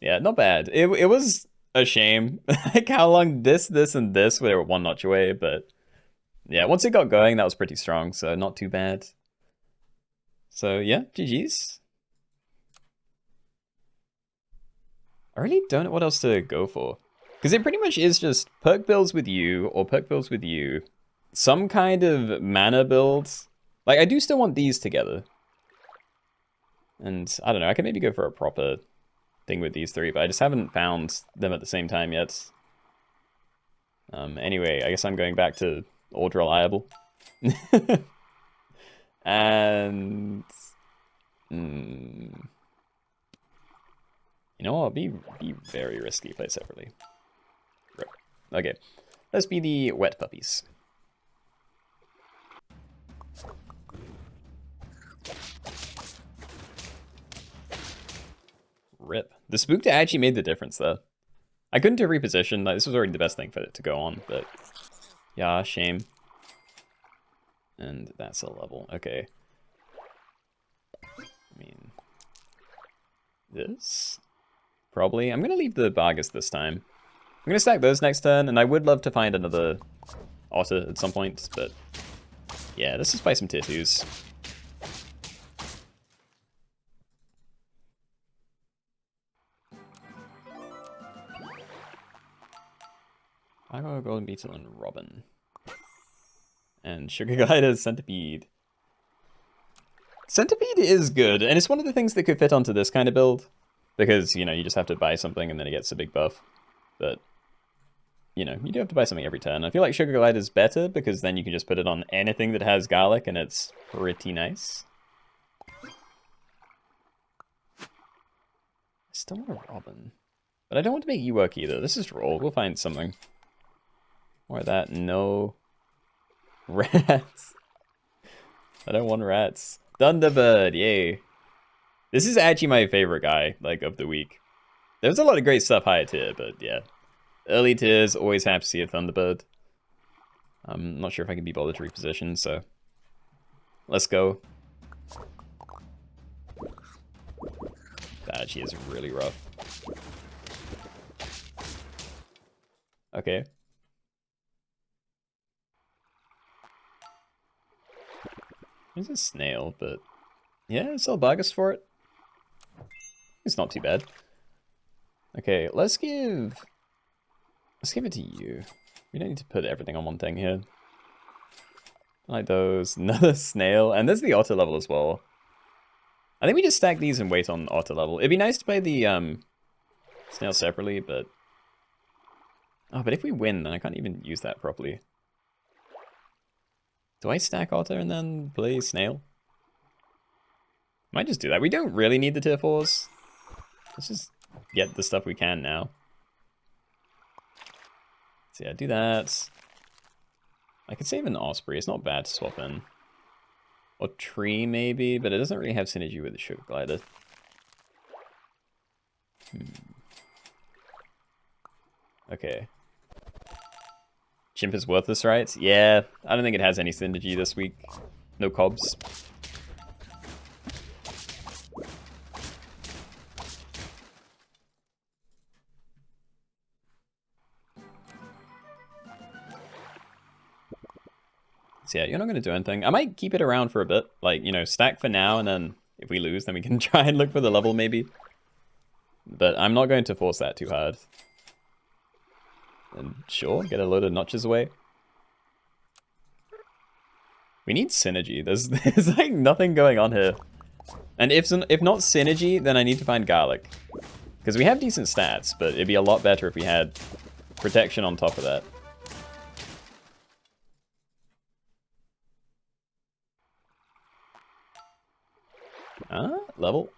Yeah, not bad. It was a shame. Like how long this, and this were one notch away, but... Yeah, once it got going, that was pretty strong, so not too bad. So yeah, GG's. I really don't know what else to go for. Because it pretty much is just perk builds with you, or perk builds with you. Some kind of mana builds. Like, I do still want these together. And, I don't know, I could maybe go for a proper thing with these three, but I just haven't found them at the same time yet. Anyway, I guess I'm going back to old reliable. And... You know what? Be very risky. Play separately. Right. Okay. Let's be the wet puppies. Rip. The spooked actually made the difference though. I couldn't have repositioned. Like, this was already the best thing for it to go on, but yeah, shame. And that's a level. Okay. I mean, this. Probably. I'm going to leave the Bargus this time. I'm going to stack those next turn, and I would love to find another Otter at some point, but yeah, let's just buy some tier 2s. I got Golden Beetle and Robin. And Sugar Glider, Centipede. Centipede is good, and it's one of the things that could fit onto this kind of build. Because, you know, you just have to buy something and then it gets a big buff. But, you know, you do have to buy something every turn. I feel like Sugar Glider is better because then you can just put it on anything that has garlic and it's pretty nice. I still want a Robin. But I don't want to make you work either. This is roll. We'll find something. Or that. No. Rats. I don't want rats. Thunderbird. Yay. This is actually my favorite guy, like, of the week. There's a lot of great stuff higher tier, but yeah. Early tiers, always happy to see a Thunderbird. I'm not sure if I can be bothered to reposition, so... Let's go. That actually is really rough. Okay. There's a snail, but... Yeah, sell Bargus for it. It's not too bad. Okay, let's give it to you. We don't need to put everything on one thing here. Like those. Another snail. And there's the otter level as well. I think we just stack these and wait on otter level. It'd be nice to play the snail separately, but... Oh, but if we win, then I can't even use that properly. Do I stack otter and then play snail? Might just do that. We don't really need the tier 4s. Let's just get the stuff we can now. So yeah, do that. I could save an Osprey. It's not bad to swap in. Or Tree, maybe, but it doesn't really have synergy with the Sugar Glider. Okay. Chimp is worthless, right? Yeah, I don't think it has any synergy this week. No cobs. So yeah, you're not going to do anything. I might keep it around for a bit. Like, you know, stack for now, and then if we lose, then we can try and look for the level, maybe. But I'm not going to force that too hard. And sure, get a load of notches away. We need synergy. There's like nothing going on here. And if not synergy, then I need to find garlic. Because we have decent stats, but it'd be a lot better if we had protection on top of that. Level.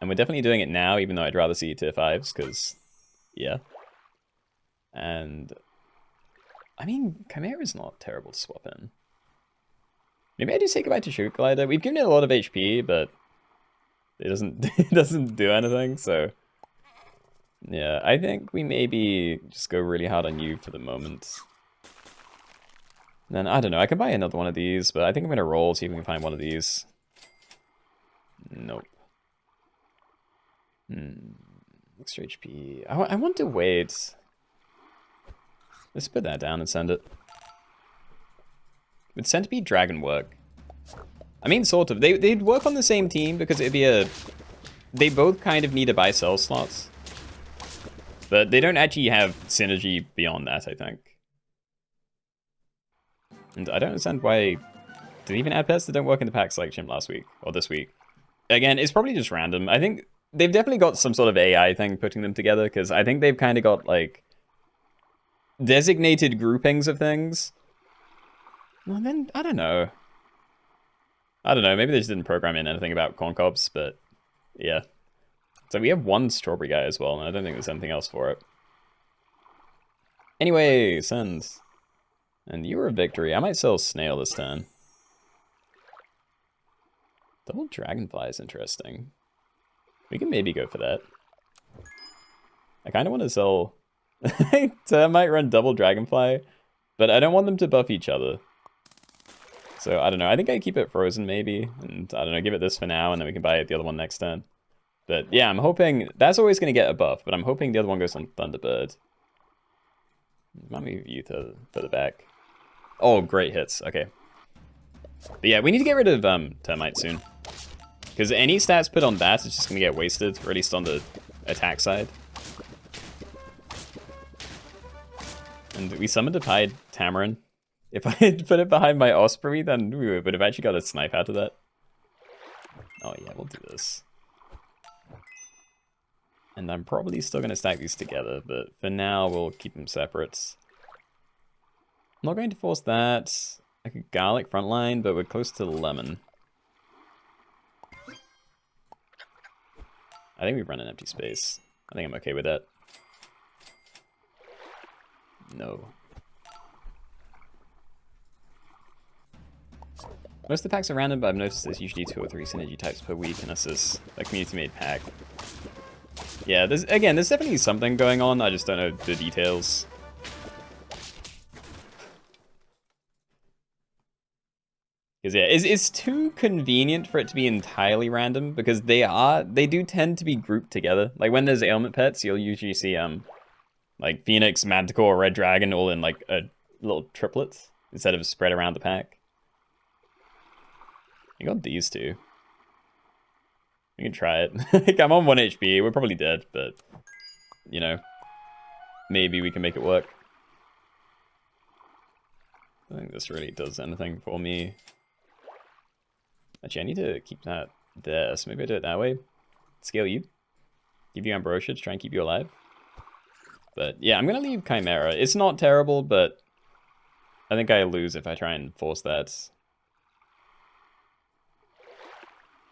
And we're definitely doing it now, even though I'd rather see tier 5s, because, yeah. And, I mean, Chimera's not terrible to swap in. Maybe I do say goodbye to Sugar Glider. We've given it a lot of HP, but it doesn't, it doesn't do anything, so... Yeah, I think we maybe just go really hard on you for the moment. And then, I don't know, I can buy another one of these, but I think I'm going to roll, see if we can find one of these. Nope. Extra HP. I want to wait. Let's put that down and send it. Would Centipede Dragon work? I mean, sort of. They'd work on the same team because it'd be a... They both kind of need to buy sell slots. But they don't actually have synergy beyond that, I think. And I don't understand why... Did they even add pets that don't work in the pack selection last week? Or this week? Again, it's probably just random. I think they've definitely got some sort of AI thing putting them together, because I think they've kind of got, like, designated groupings of things. Well, then, I don't know. I don't know, maybe they just didn't program in anything about corn cobs, but yeah. So we have one strawberry guy as well, and I don't think there's anything else for it. Anyway, send. And you were a victory. I might sell snail this turn. Double dragonfly is interesting. We can maybe go for that. I kind of want to sell... I might run double dragonfly, but I don't want them to buff each other. So, I don't know. I think I keep it frozen, maybe. And, I don't know, give it this for now, and then we can buy it the other one next turn. But, yeah, I'm hoping... That's always going to get a buff, but I'm hoping the other one goes on Thunderbird. Might move you to the back. Oh, great hits. Okay. But, yeah, we need to get rid of Termite soon. Because any stats put on that is just going to get wasted, or at least on the attack side. And we summoned a Pied Tamarin. If I had put it behind my Osprey, then we would have actually got a snipe out of that. Oh yeah, we'll do this. And I'm probably still going to stack these together, but for now we'll keep them separate. I'm not going to force that. I could garlic frontline, but we're close to lemon. I think we run an empty space. I think I'm okay with that. No. Most of the packs are random, but I've noticed there's usually 2 or 3 synergy types per week, and this is a community-made pack. Yeah, there's definitely something going on, I just don't know the details. Because yeah, it's too convenient for it to be entirely random, because they do tend to be grouped together. Like when there's ailment pets, you'll usually see like Phoenix, Manticore, Red Dragon all in like a little triplets instead of spread around the pack. You got these two. We can try it. Like, I'm on 1 HP, we're probably dead, but you know, maybe we can make it work. I think this really does anything for me. Actually, I need to keep that there, so maybe I do it that way. Scale you. Give you Ambrosia to try and keep you alive. But yeah, I'm going to leave Chimera. It's not terrible, but I think I lose if I try and force that.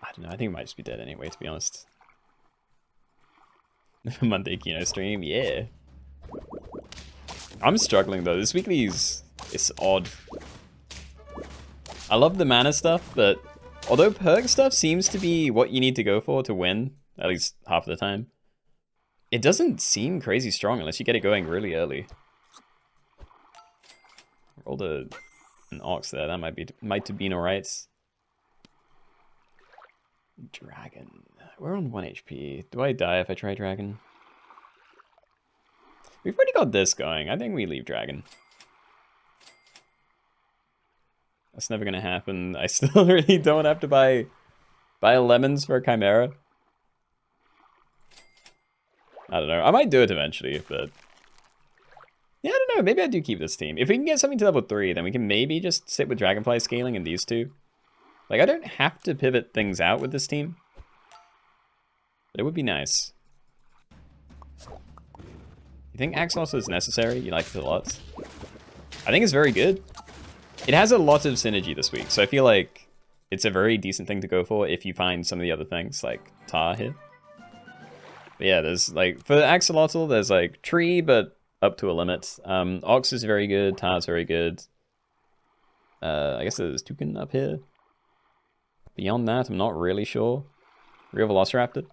I don't know, I think it might just be dead anyway, to be honest. Monday Keenoe stream, yeah. I'm struggling though, this weekly's... it's odd. I love the mana stuff, but although perk stuff seems to be what you need to go for to win, at least half the time, it doesn't seem crazy strong unless you get it going really early. Rolled an Ox there, that might have been alright. Dragon. We're on 1 HP. Do I die if I try Dragon? We've already got this going. I think we leave Dragon. That's never gonna happen. I still really don't have to buy lemons for a Chimera. I don't know. I might do it eventually, but... yeah, I don't know. Maybe I do keep this team. If we can get something to level 3, then we can maybe just sit with Dragonfly scaling in these two. Like, I don't have to pivot things out with this team. But it would be nice. You think Axolotl is necessary? You like it a lot? I think it's very good. It has a lot of synergy this week, so I feel like it's a very decent thing to go for if you find some of the other things, like tar here. But yeah, there's like, for axolotl, there's like tree, but up to a limit. Ox is very good, tar's very good. I guess there's toucan up here. Beyond that, I'm not really sure. Real velociraptor.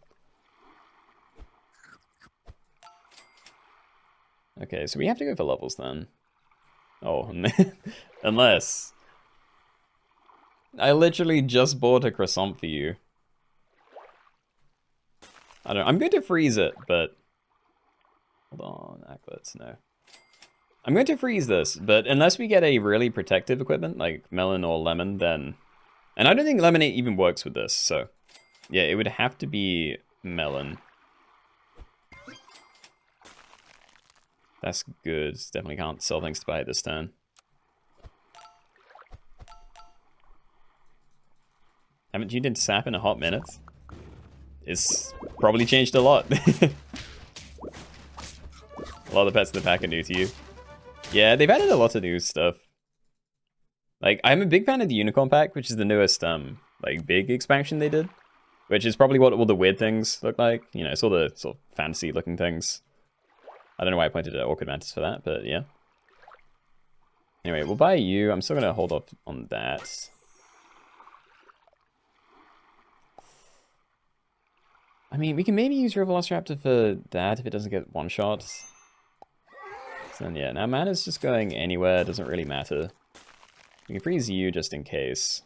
Okay, so we have to go for levels then. Oh, unless... I literally just bought a croissant for you. I don't know, I'm going to freeze it, but... Hold on, acklets, no. I'm going to freeze this, but unless we get a really protective equipment, like melon or lemon, then... And I don't think lemonade even works with this, so... Yeah, it would have to be melon. That's good. Definitely can't sell things to buy it this turn. Haven't you done sap in a hot minute? It's probably changed a lot. A lot of the pets in the pack are new to you. Yeah, they've added a lot of new stuff. Like, I'm a big fan of the Unicorn pack, which is the newest, like, big expansion they did. Which is probably what all the weird things look like. You know, it's all the sort of fantasy-looking things. I don't know why I pointed at Orchid Mantis for that, but yeah. Anyway, we'll buy you. I'm still going to hold off on that. I mean, we can maybe use your Velociraptor for that if it doesn't get one-shot. So then, yeah, now mana's just going anywhere. It doesn't really matter. We can freeze you just in case.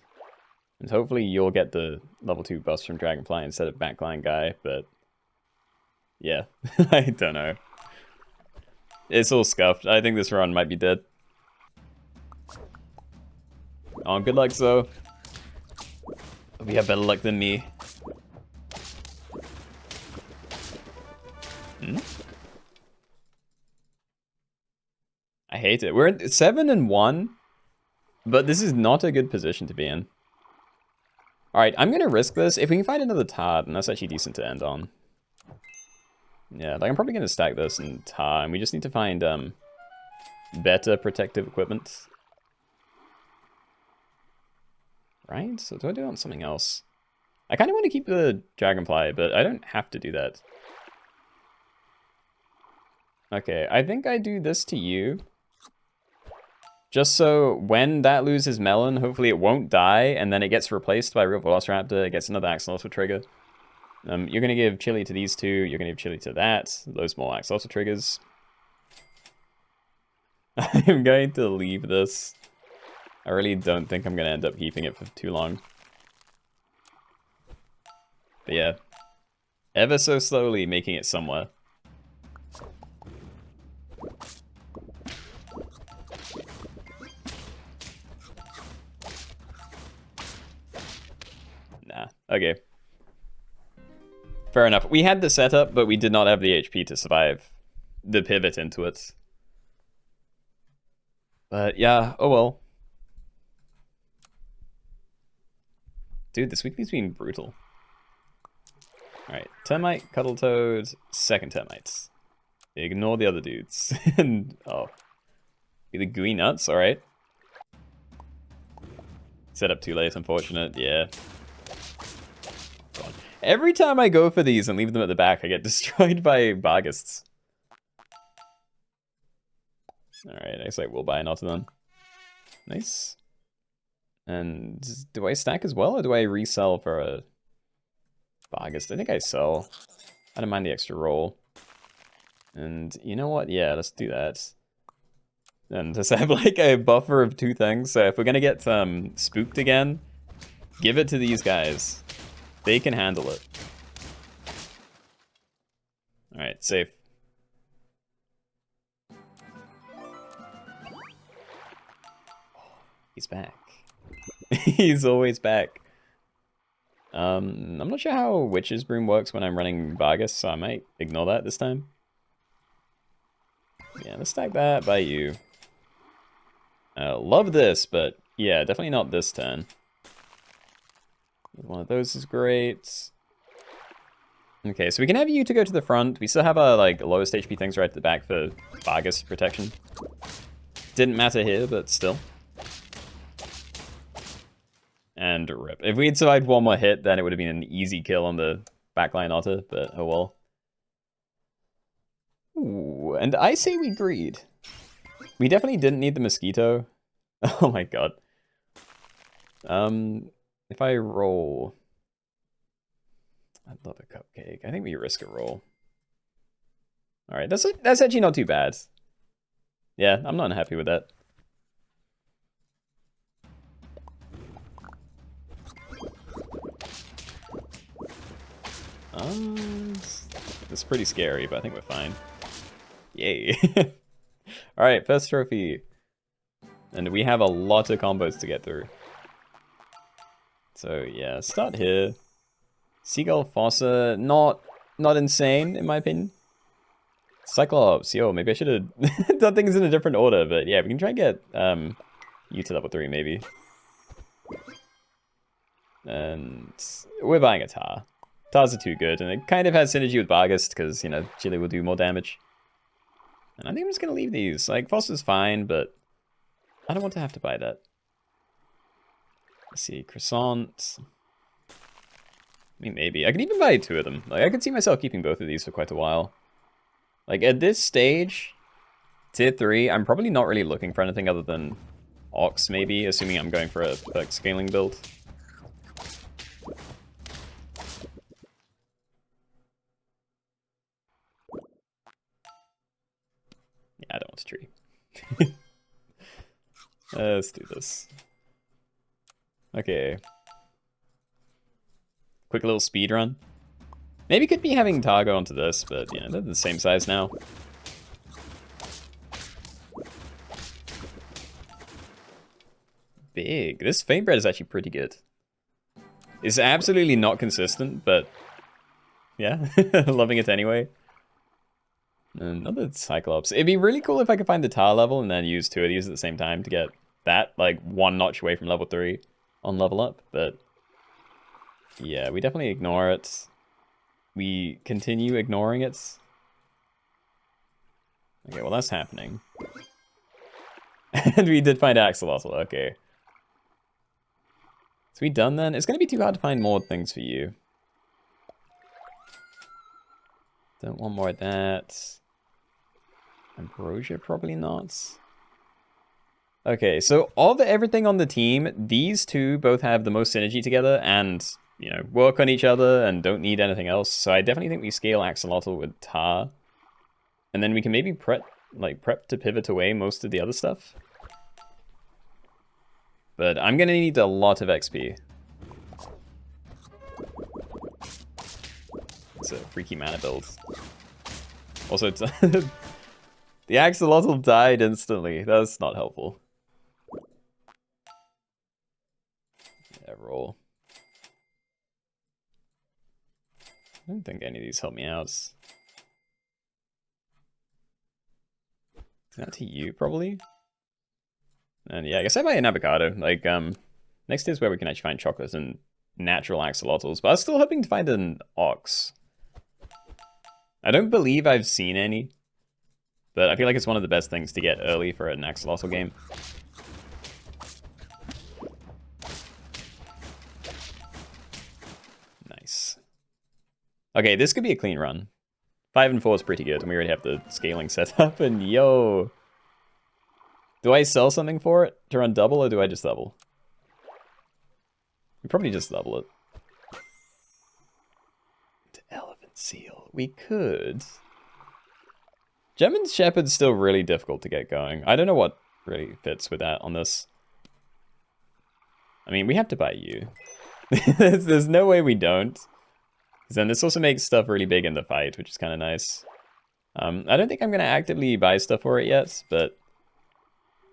And hopefully you'll get the level 2 bust from Dragonfly instead of Backline Guy, but... Yeah, I don't know. It's all scuffed. I think this run might be dead. Oh, good luck, Zoe. We have better luck than me. I hate it. We're at 7-1, but this is not a good position to be in. Alright, I'm gonna risk this. If we can find another Tard, and that's actually decent to end on. Yeah, like I'm probably gonna stack this and tar, and we just need to find better protective equipment. Right? So do I do it on something else? I kinda want to keep the Dragonfly, but I don't have to do that. Okay, I think I do this to you. Just so when that loses Melon, hopefully it won't die, and then it gets replaced by Real Velociraptor, it gets another Axolotl trigger. You're going to give Chili to these two, you're going to give Chili to that, those more Axolotl triggers. I'm going to leave this. I really don't think I'm going to end up keeping it for too long. But yeah, ever so slowly making it somewhere. Nah, okay. Fair enough. We had the setup, but we did not have the HP to survive the pivot into it. But yeah, oh well. Dude, this weekly's been brutal. Alright, Termite, Cuddletoad, second Termites. Ignore the other dudes. And, oh. Be the gooey nuts, alright. Set up too late, unfortunate, yeah. God. Every time I go for these and leave them at the back, I get destroyed by Barghists. Alright, I guess I will buy another then. Nice. And do I stack as well, or do I resell for a Barghist? I think I sell. I don't mind the extra roll. And you know what? Yeah, let's do that. And just have like a buffer of two things. So if we're gonna get spooked again, give it to these guys. They can handle it. Alright, safe. He's back. He's always back. I'm not sure how Witch's Broom works when I'm running Vargas, so I might ignore that this time. Yeah, let's stack that by you. Love this, but yeah, definitely not this turn. One of those is great. Okay, so we can have you to go to the front. We still have our like lowest HP things right at the back for Vargas protection. Didn't matter here, but still. And And rip. If we had survived one more hit, then it would have been an easy kill on the backline otter, but oh well. Ooh, and I say we greed. We definitely didn't need the mosquito. Oh my god. If I roll... I'd love a cupcake. I think we risk a roll. Alright, that's actually not too bad. Yeah, I'm not unhappy with that. It's pretty scary, but I think we're fine. Yay. Alright, first trophy. And we have a lot of combos to get through. So yeah, start here. Seagull Fossa, not insane in my opinion. Cyclops, yo, maybe I should have done things in a different order, but yeah, we can try and get you to level 3 maybe. And we're buying a Tar. Tars are too good, and it kind of has synergy with Barghest, because, you know, Chili will do more damage. And I think I'm just going to leave these. Like, Fossa's fine, but I don't want to have to buy that. Let's see, Croissant. I mean, maybe. I could even buy 2 of them. Like, I could see myself keeping both of these for quite a while. Like, at this stage, tier 3, I'm probably not really looking for anything other than Ox, maybe, assuming I'm going for a perk scaling build. Yeah, I don't want to tree. Let's do this. Okay. Quick little speed run. Maybe could be having Targo onto this, but you know, they're the same size now. Big. This Faint Bread is actually pretty good. It's absolutely not consistent, but yeah, loving it anyway. Another Cyclops. It'd be really cool if I could find the Tar level and then use 2 of these at the same time to get that, like, 1 notch away from level 3 on level up, but yeah, we definitely ignore it. We continue ignoring it. Okay, well that's happening. And we did find Axolotl, okay. So we done then? It's gonna be too hard to find more things for you. Don't want more of that. Ambrosia, probably not. Okay, so of everything on the team, these 2 both have the most synergy together and, you know, work on each other and don't need anything else. So I definitely think we scale Axolotl with Tar. And then we can maybe prep to pivot away most of the other stuff. But I'm gonna need a lot of XP. It's a freaky mana build. Also, the Axolotl died instantly. That's not helpful. Yeah, roll. I don't think any of these help me out. Is that to you, probably? And yeah, I guess I buy an avocado. Like, next is where we can actually find chocolates and natural axolotls. But I was still hoping to find an ox. I don't believe I've seen any. But I feel like it's one of the best things to get early for an axolotl game. Nice. Okay, this could be a clean run. 5 and 4 is pretty good, and we already have the scaling set up, and yo! Do I sell something for it to run double, or do I just double? We probably just double it. Elephant seal. We could. German Shepherd's still really difficult to get going. I don't know what really fits with that on this. I mean, we have to buy you. There's no way we don't. Then this also makes stuff really big in the fight, which is kind of nice. I don't think I'm going to actively buy stuff for it yet, but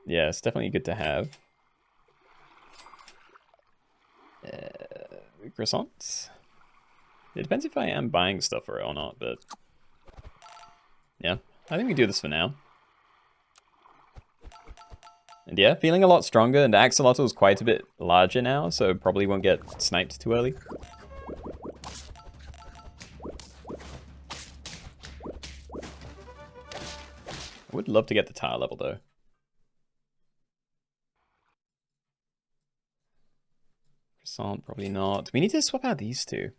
yeah, it's definitely good to have. Croissants? It depends if I am buying stuff for it or not, but yeah, I think we do this for now. And yeah, feeling a lot stronger, and Axolotl is quite a bit larger now, so probably won't get sniped too early. I would love to get the Tar level though. Croissant, probably not. We need to swap out these two.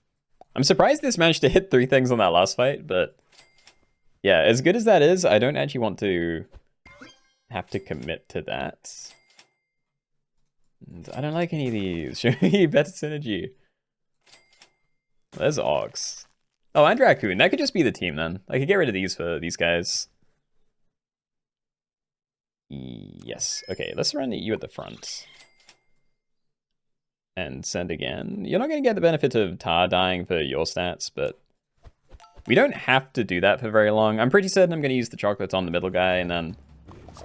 I'm surprised this managed to hit 3 things on that last fight, but yeah, as good as that is, I don't actually want to have to commit to that. And I don't like any of these. Show me better synergy. There's Ox. Oh, and Raccoon. That could just be the team then. I could get rid of these for these guys. Yes. Okay, let's run you at the front. And send again. You're not going to get the benefit of Tar dying for your stats, but we don't have to do that for very long. I'm pretty certain I'm going to use the chocolates on the middle guy, and then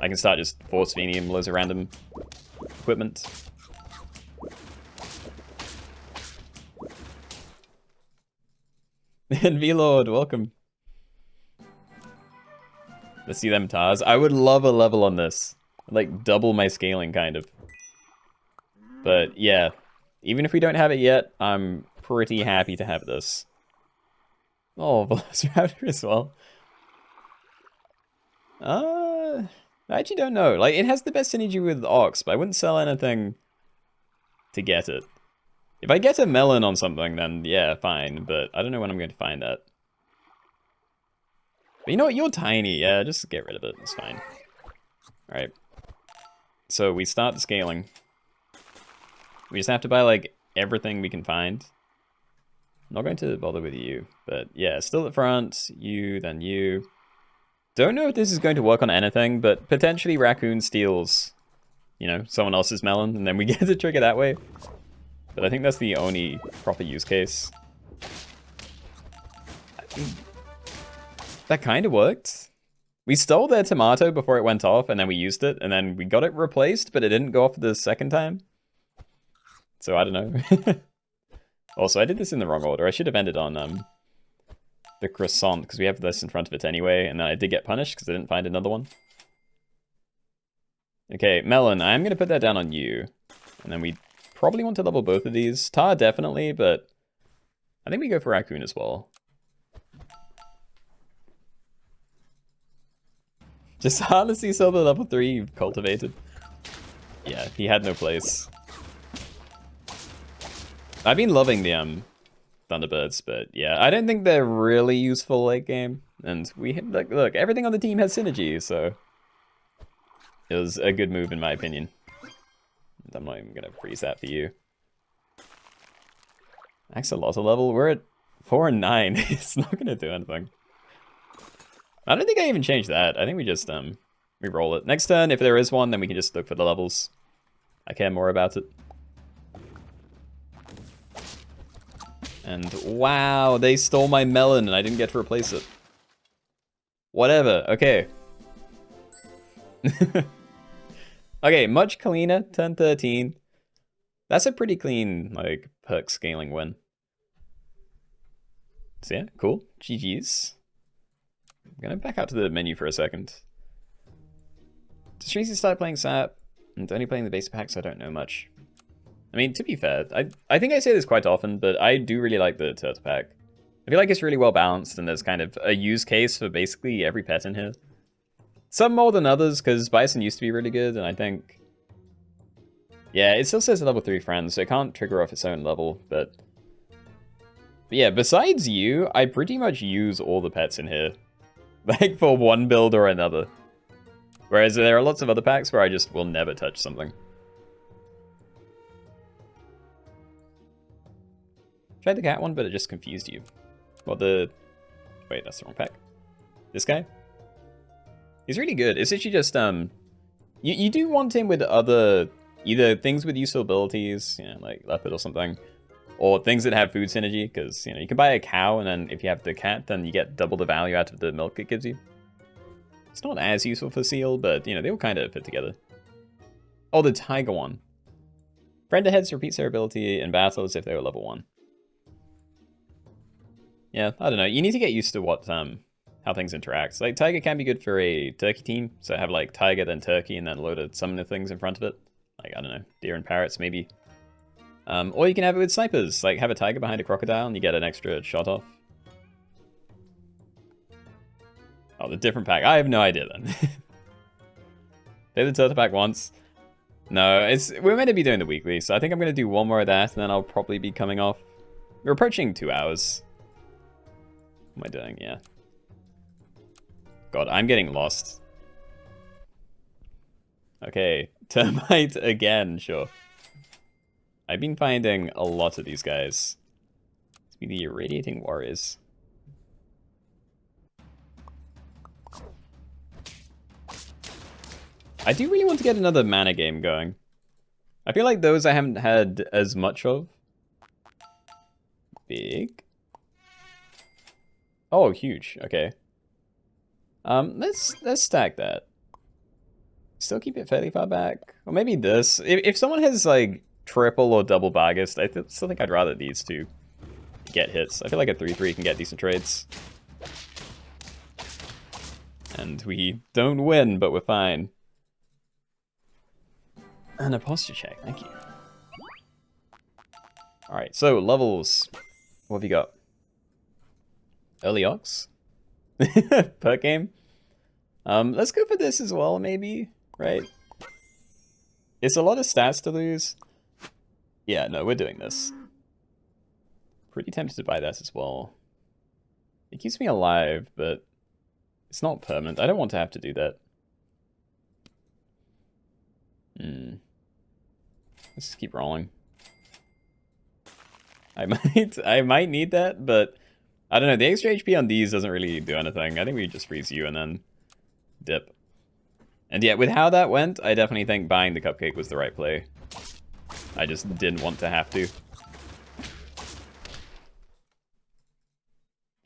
I can start just force-feeding him loads of random equipment. And V-Lord, welcome. Let's see them Tars. I would love a level on this. Like, double my scaling, kind of. But, yeah. Even if we don't have it yet, I'm pretty happy to have this. Oh, Velociraptor as well. I actually don't know. Like, it has the best synergy with Ox, but I wouldn't sell anything to get it. If I get a melon on something, then yeah, fine. But I don't know when I'm going to find that. But you know what? You're tiny. Yeah, just get rid of it. It's fine. Alright. So we start the scaling. We just have to buy, like, everything we can find. I'm not going to bother with you. But yeah, still at front. You, then you. Don't know if this is going to work on anything, but potentially Raccoon steals, you know, someone else's melon, and then we get the trigger that way. But I think that's the only proper use case. That kind of worked. We stole their tomato before it went off, and then we used it, and then we got it replaced, but it didn't go off the second time. So I don't know. Also, I did this in the wrong order. I should have ended on the croissant, because we have this in front of it anyway, and then I did get punished because I didn't find another one. Okay, melon, I'm going to put that down on you. And then we probably want to level both of these. Tar, definitely, but I think we go for Raccoon as well. Just hard to see Silver level 3 cultivated. Yeah, he had no place. I've been loving the Thunderbirds, but yeah, I don't think they're really useful late game. And we like, look, everything on the team has synergy, so it was a good move in my opinion. I'm not even gonna freeze that for you. Axolotl level, we're at 4 and 9. It's not gonna do anything. I don't think I even changed that. I think we just we roll it. Next turn, if there is one, then we can just look for the levels. I care more about it. And wow, they stole my melon and I didn't get to replace it. Whatever, okay. Okay, much cleaner, turn 13. That's a pretty clean, like, perk scaling win. So yeah, cool. GG's. I'm gonna back out to the menu for a second. Does Tracy start playing SAP? And only playing the base packs, I don't know much. I mean, to be fair, I think I say this quite often, but I do really like the turtle pack. I feel like it's really well balanced, and there's kind of a use case for basically every pet in here. Some more than others, because Bison used to be really good, and I think... Yeah, it still says level 3 friends, so it can't trigger off its own level, but yeah, besides you, I pretty much use all the pets in here. Like, for one build or another. Whereas there are lots of other packs where I just will never touch something. Tried the cat one, but it just confused you. Well, wait, that's the wrong pack. This guy? He's really good. It's actually just, you do want him with other, either things with useful abilities, you know, like leopard or something, or things that have food synergy, because, you know, you can buy a cow, and then if you have the cat, then you get double the value out of the milk it gives you. It's not as useful for seal, but, you know, they all kind of fit together. Oh, the tiger one. Friend aheads repeats their ability in battle as if they were level 1. Yeah, I don't know. You need to get used to what how things interact. Like, Tiger can be good for a turkey team, so have like Tiger, then Turkey, and then a load of summoner things in front of it. Like, I don't know, deer and parrots maybe. Or you can have it with snipers, like have a tiger behind a crocodile and you get an extra shot off. Oh, the different pack. I have no idea then. Play the turtle pack once. No, we're meant to be doing the weekly, so I think I'm going to do one more of that, and then I'll probably be coming off. We're approaching 2 hours. What am I doing? Yeah. God, I'm getting lost. Okay, termite again, sure. I've been finding a lot of these guys. Let's be the irradiating warriors. I do really want to get another mana game going. I feel like those I haven't had as much of. Big. Oh, huge. Okay. Let's stack that. Still keep it fairly far back. Or maybe this. If someone has like triple or double Barghest, I still think I'd rather these two get hits. I feel like a 3/3 can get decent trades. And we don't win, but we're fine. And a posture check, thank you. Alright, so levels. What have you got? Early Ox? Per game? Let's go for this as well, maybe, right? It's a lot of stats to lose. Yeah, no, we're doing this. Pretty tempted to buy that as well. It keeps me alive, but it's not permanent. I don't want to have to do that. Let's just keep rolling. I might need that, but I don't know. The extra HP on these doesn't really do anything. I think we just freeze you and then dip. And yeah, with how that went, I definitely think buying the cupcake was the right play. I just didn't want to have to.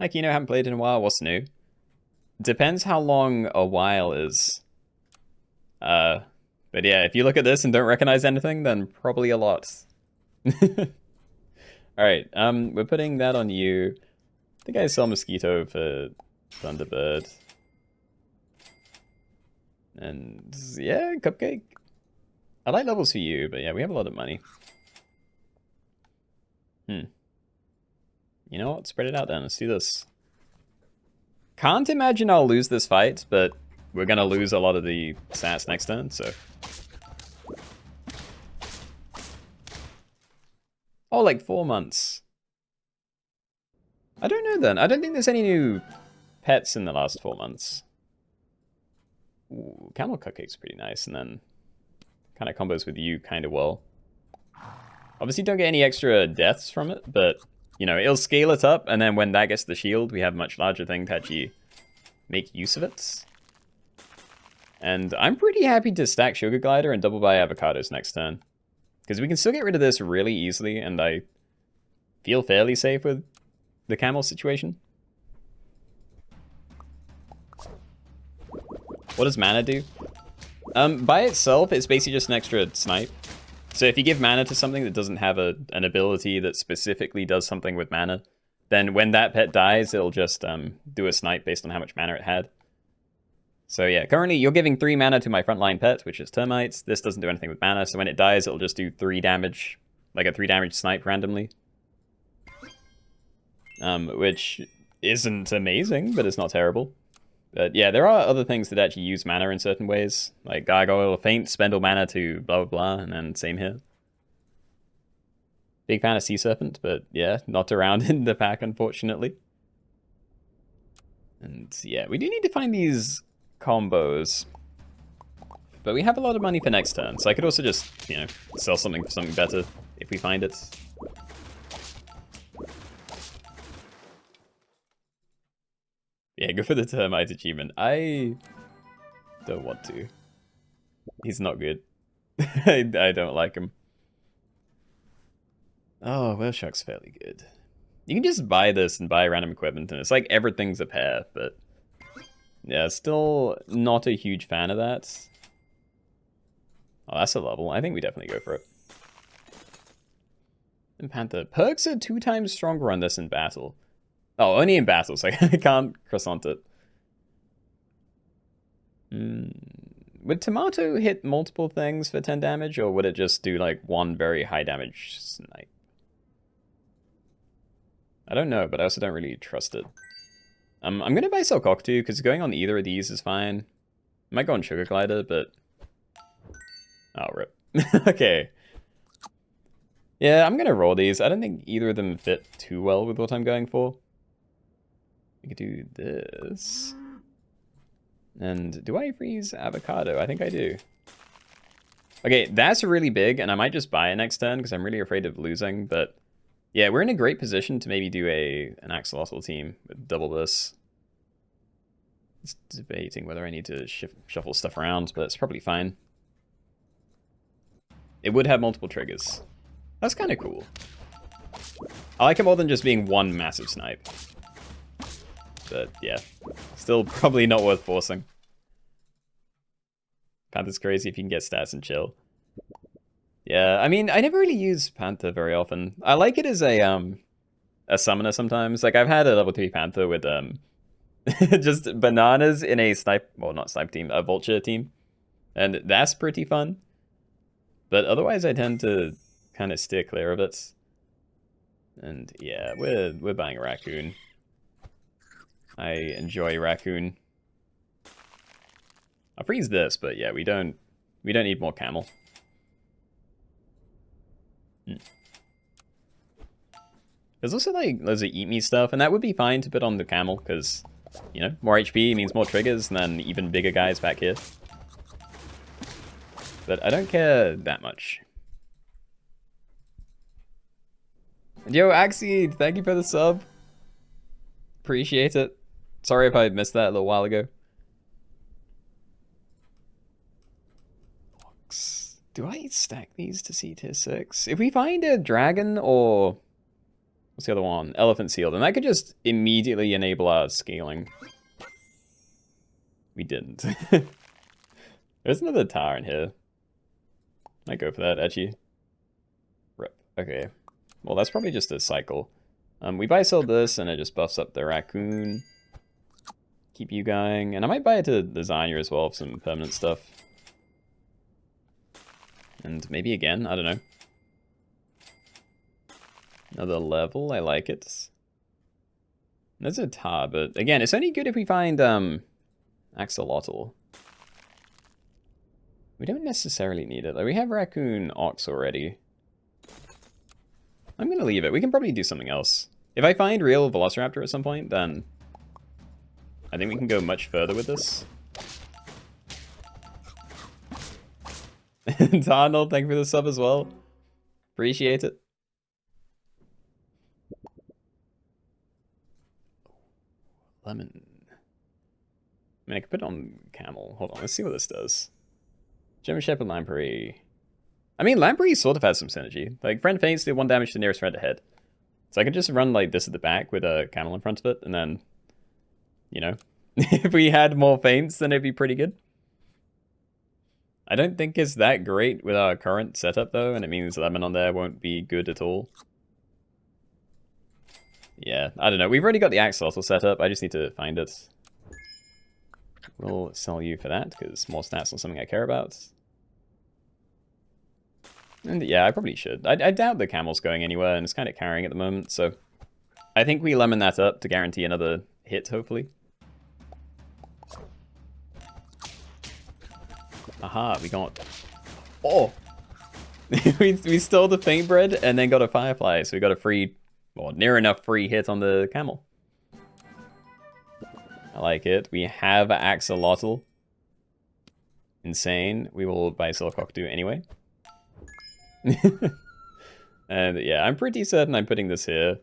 Hi Keenoe, haven't played in a while. What's new? Depends how long a while is. But yeah, if you look at this and don't recognize anything, then probably a lot. Alright, we're putting that on you. I think I sell Mosquito for Thunderbird. And yeah, Cupcake. I like levels for you, but yeah, we have a lot of money. You know what? Spread it out then. Let's do this. Can't imagine I'll lose this fight, but we're gonna lose a lot of the stats next turn, so. Oh, like 4 months. I don't know then. I don't think there's any new pets in the last 4 months. Ooh, Camel Cupcake's pretty nice, and then kind of combos with you kind of well. Obviously don't get any extra deaths from it, but, you know, it'll scale it up, and then when that gets the shield, we have a much larger thing to actually make use of it. And I'm pretty happy to stack Sugar Glider and double buy Avocados next turn. Because we can still get rid of this really easily, and I feel fairly safe with the Camel situation. What does mana do? By itself, it's basically just an extra snipe. So if you give mana to something that doesn't have an ability that specifically does something with mana, then when that pet dies, it'll just do a snipe based on how much mana it had. So yeah, currently you're giving 3 mana to my frontline pet, which is Termites. This doesn't do anything with mana, so when it dies, it'll just do 3 damage, like a 3 damage snipe randomly. Which isn't amazing, but it's not terrible. But yeah, there are other things that actually use mana in certain ways, like Gargoyle, Feint, spend all mana to blah blah blah, and then same here. Big fan of Sea Serpent, but yeah, not around in the pack, unfortunately. And yeah, we do need to find these combos. But we have a lot of money for next turn, so I could also just, you know, sell something for something better if we find it. Yeah, go for the Termite achievement. I don't want to. He's not good. I don't like him. Oh, Whale Shark's fairly good. You can just buy this and buy random equipment, and it's like everything's a pair, but yeah, still not a huge fan of that. Oh, that's a level. I think we definitely go for it. And Panther. Perks are 2 times stronger on this in battle. Oh, only in battle, so I can't croissant it. Would Tomato hit multiple things for 10 damage, or would it just do like 1 very high damage snipe? I don't know, but I also don't really trust it. I'm gonna buy Sell Cockatoo, because going on either of these is fine. I might go on Sugar Glider, but... Oh, rip. Okay. Yeah, I'm gonna roll these. I don't think either of them fit too well with what I'm going for. We could do this. And do I freeze avocado? I think I do. Okay, that's really big, and I might just buy it next turn because I'm really afraid of losing, but yeah, we're in a great position to maybe do an axolotl team with double this. Just debating whether I need to shuffle stuff around, but it's probably fine. It would have multiple triggers. That's kind of cool. I like it more than just being one massive snipe. But yeah, still probably not worth forcing. Panther's crazy if you can get stats and chill. Yeah, I mean, I never really use Panther very often. I like it as a summoner sometimes. Like, I've had a level 3 Panther with just bananas in a snipe, well, not snipe team, a vulture team. And that's pretty fun. But otherwise, I tend to kind of steer clear of it. And yeah, we're buying a raccoon. I enjoy raccoon. I'll freeze this, but yeah, we don't need more camel. There's also like loads of eat me stuff, and that would be fine to put on the camel because, you know, more HP means more triggers and then even bigger guys back here. But I don't care that much. Yo, Axie, thank you for the sub. Appreciate it. Sorry if I missed that a little while ago. Do I stack these to see tier 6? If we find a dragon or... what's the other one? Elephant seal, then that could just immediately enable our scaling. We didn't. There's another tower in here. Might go for that, actually. Rip. Okay. Well, that's probably just a cycle. We buy sell this, and it just buffs up the raccoon. Keep you going. And I might buy it to Lasagna as well for some permanent stuff. And maybe again, I don't know. Another level, I like it. There's a tar, but again, it's only good if we find axolotl. We don't necessarily need it. Like, we have raccoon ox already. I'm gonna leave it. We can probably do something else. If I find real velociraptor at some point, then I think we can go much further with this. Donald, thank you for the sub as well. Appreciate it. Lemon. I mean, I could put it on camel. Hold on, let's see what this does. German Shepherd, Lamprey. I mean, Lamprey sort of has some synergy. Like, friend faints, do 1 damage to nearest friend ahead. So I could just run like this at the back with a camel in front of it, and then, you know, if we had more feints, then it'd be pretty good. I don't think it's that great with our current setup, though, and it means Lemon on there won't be good at all. Yeah, I don't know. We've already got the axolotl set up. I just need to find it. We'll sell you for that, because more stats on something I care about. And yeah, I probably should. I doubt the camel's going anywhere, and it's kind of carrying at the moment, so I think we lemon that up to guarantee another hit, hopefully. Aha, we got... oh! we stole the faint bread and then got a firefly, so we got a free, or near enough free hit on the camel. I like it. We have axolotl. Insane. We will buy Silcockatoo anyway. And yeah, I'm pretty certain I'm putting this here.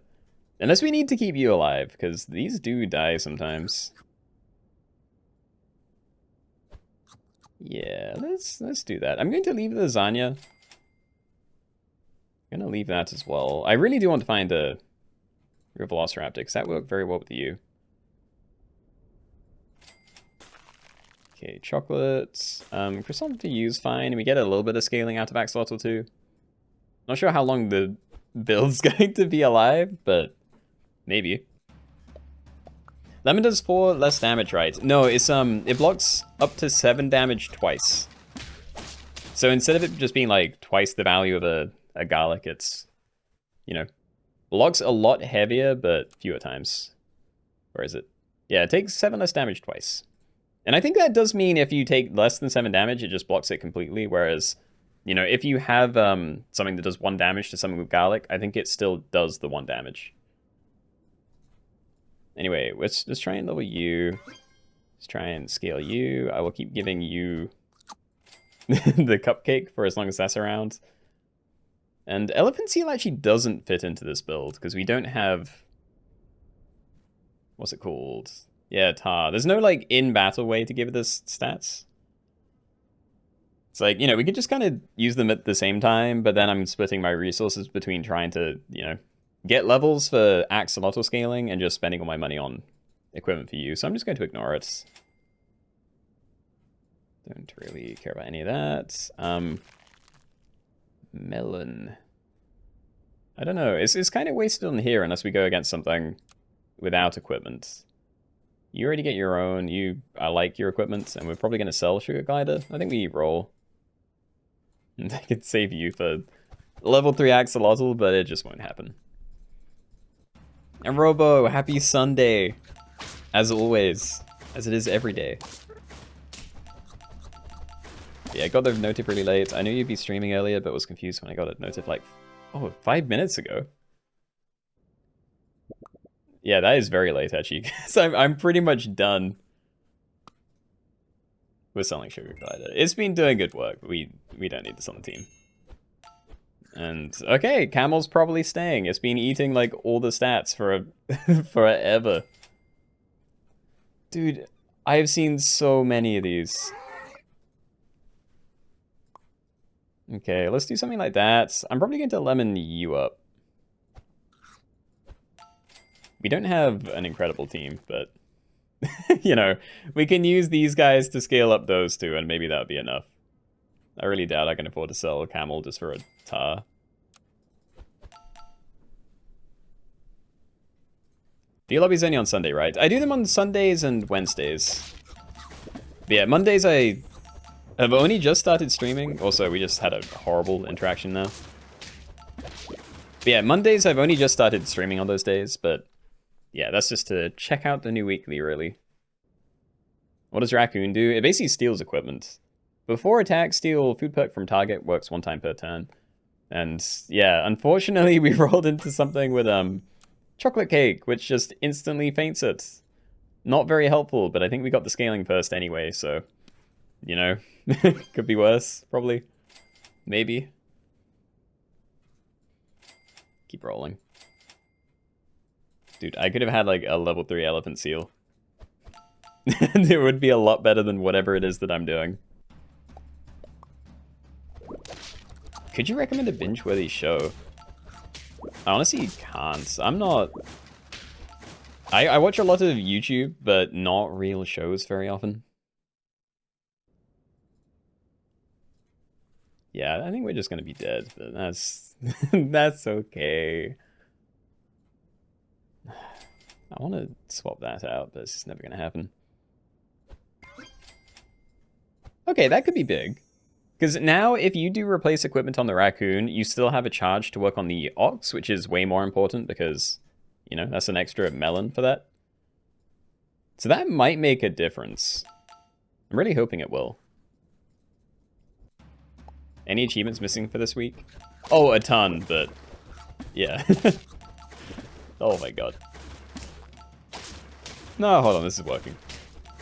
Unless we need to keep you alive, because these do die sometimes. Yeah, let's do that. I'm going to leave the lasagna. I'm going to leave that as well. I really do want to find a real velociraptor, because that worked very well with you. Okay, chocolates. Croissant to use fine, and we get a little bit of scaling out of axolotl too. Not sure how long the build's going to be alive, but maybe. Lemon does 4 less damage, right? No, it's it blocks up to 7 damage twice. So instead of it just being like twice the value of a garlic, it's, you know, blocks a lot heavier but fewer times. Where is it? Yeah, it takes 7 less damage twice. And I think that does mean if you take less than 7 damage, it just blocks it completely, whereas You know, if you have something that does 1 damage to something with garlic, I think it still does the 1 damage. Anyway, let's try and level you. Let's try and scale you. I will keep giving you the cupcake for as long as that's around. And Elephant Seal actually doesn't fit into this build, because we don't have... What's it called? Yeah, Tar. There's no, like, in-battle way to give this stats. It's like, you know, we could just kind of use them at the same time, but then I'm splitting my resources between trying to, you know, get levels for axolotl scaling and just spending all my money on equipment for you. So I'm just going to ignore it. Don't really care about any of that. Melon. I don't know. It's kind of wasted on here unless we go against something without equipment. You already get your own. I like your equipment, and we're probably going to sell Sugar Glider. I think we roll. And I could save you for level 3 axolotl, but it just won't happen. And Robo, happy Sunday. As always. As it is every day. Yeah, I got the notif really late. I knew you'd be streaming earlier, but was confused when I got a notif like, 5 minutes ago. Yeah, that is very late, actually. So I'm pretty much done with selling Sugar Glider. It's been doing good work, but we don't need this on the team. And, okay, Camel's probably staying. It's been eating, like, all the stats for forever. Dude, I've seen so many of these. Okay, let's do something like that. I'm probably going to lemon you up. We don't have an incredible team, but, you know, we can use these guys to scale up those two, and maybe that would be enough. I really doubt I can afford to sell a Camel just for a Tar. Do lobbies only on Sunday, right? I do them on Sundays and Wednesdays. But yeah, Mondays I have only just started streaming. Also, we just had a horrible interaction there. But yeah, Mondays I've only just started streaming on those days, but yeah, that's just to check out the new weekly, really. What does Raccoon do? It basically steals equipment. Before attack, steal food perk from target, works 1 time per turn. And yeah, unfortunately we rolled into something with chocolate cake, which just instantly faints it. Not very helpful, but I think we got the scaling first anyway, so, you know, could be worse, probably. Maybe. Keep rolling. Dude, I could have had like a level 3 elephant seal. And it would be a lot better than whatever it is that I'm doing. Could you recommend a binge-worthy show? I honestly can't. I'm not... I watch a lot of YouTube, but not real shows very often. Yeah, I think we're just gonna be dead, but that's... that's okay. I want to swap that out, but it's just never gonna happen. Okay, that could be big. Because now, if you do replace equipment on the Raccoon, you still have a charge to work on the Ox, which is way more important because, you know, that's an extra melon for that. So that might make a difference. I'm really hoping it will. Any achievements missing for this week? Oh, a ton, but yeah. Oh my god. No, hold on, this is working.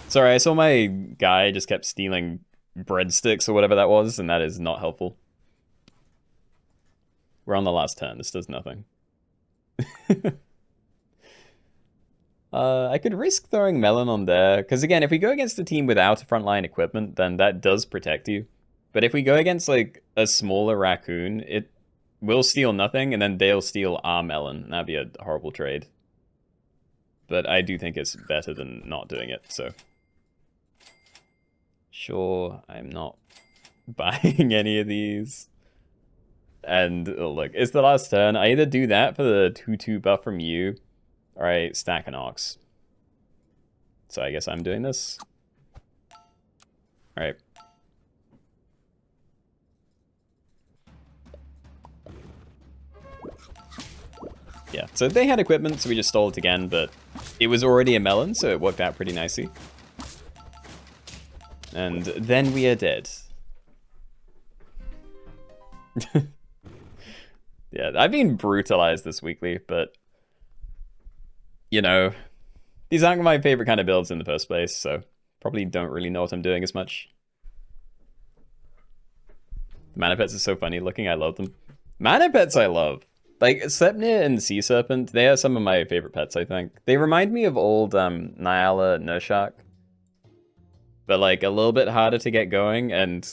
Sorry, I saw my guy just kept stealing breadsticks or whatever that was, and that is not helpful. We're on the last turn. This does nothing. I could risk throwing Melon on there, because again, if we go against a team without frontline equipment, then that does protect you. But if we go against, like, a smaller Raccoon, it will steal nothing, and then they'll steal our Melon. That'd be a horrible trade. But I do think it's better than not doing it, so... Sure, I'm not buying any of these. And look, it's the last turn. I either do that for the 2/2 buff from you, or I stack an Ox. So I guess I'm doing this. Alright. Yeah, so they had equipment, so we just stole it again, but it was already a melon, so it worked out pretty nicely. And then we are dead. Yeah, I've been brutalized this weekly, but you know, these aren't my favorite kind of builds in the first place, so probably don't really know what I'm doing as much. Mana pets are so funny looking, I love them. Mana pets I love. Like, Sleipnir and Sea Serpent, they are some of my favorite pets, I think. They remind me of old Nyala Nurshark. But like, a little bit harder to get going, and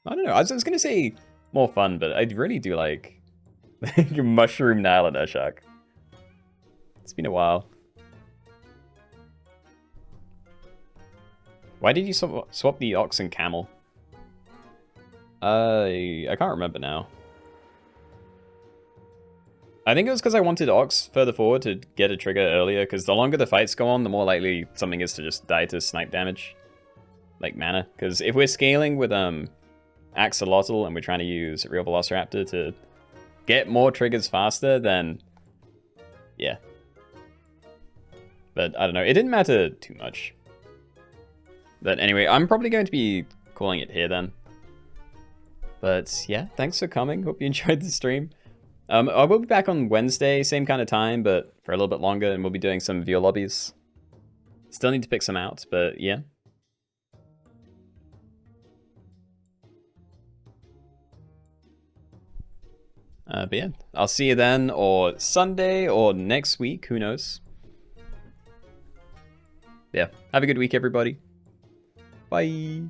I don't know, I was gonna say more fun, but I really do like Mushroom Nyala Nurshark. It's been a while. Why did you swap the Ox and Camel? I can't remember now. I think it was because I wanted Ox further forward to get a trigger earlier, because the longer the fights go on, the more likely something is to just die to snipe damage. Like mana. Because if we're scaling with Axolotl and we're trying to use Real Velociraptor to get more triggers faster, then yeah. But I don't know, it didn't matter too much. But anyway, I'm probably going to be calling it here then. But yeah, thanks for coming. Hope you enjoyed the stream. I will be back on Wednesday, same kind of time, but for a little bit longer, and we'll be doing some VO lobbies. Still need to pick some out, but yeah. But yeah, I'll see you then, or Sunday, or next week, who knows. Yeah, have a good week, everybody. Bye.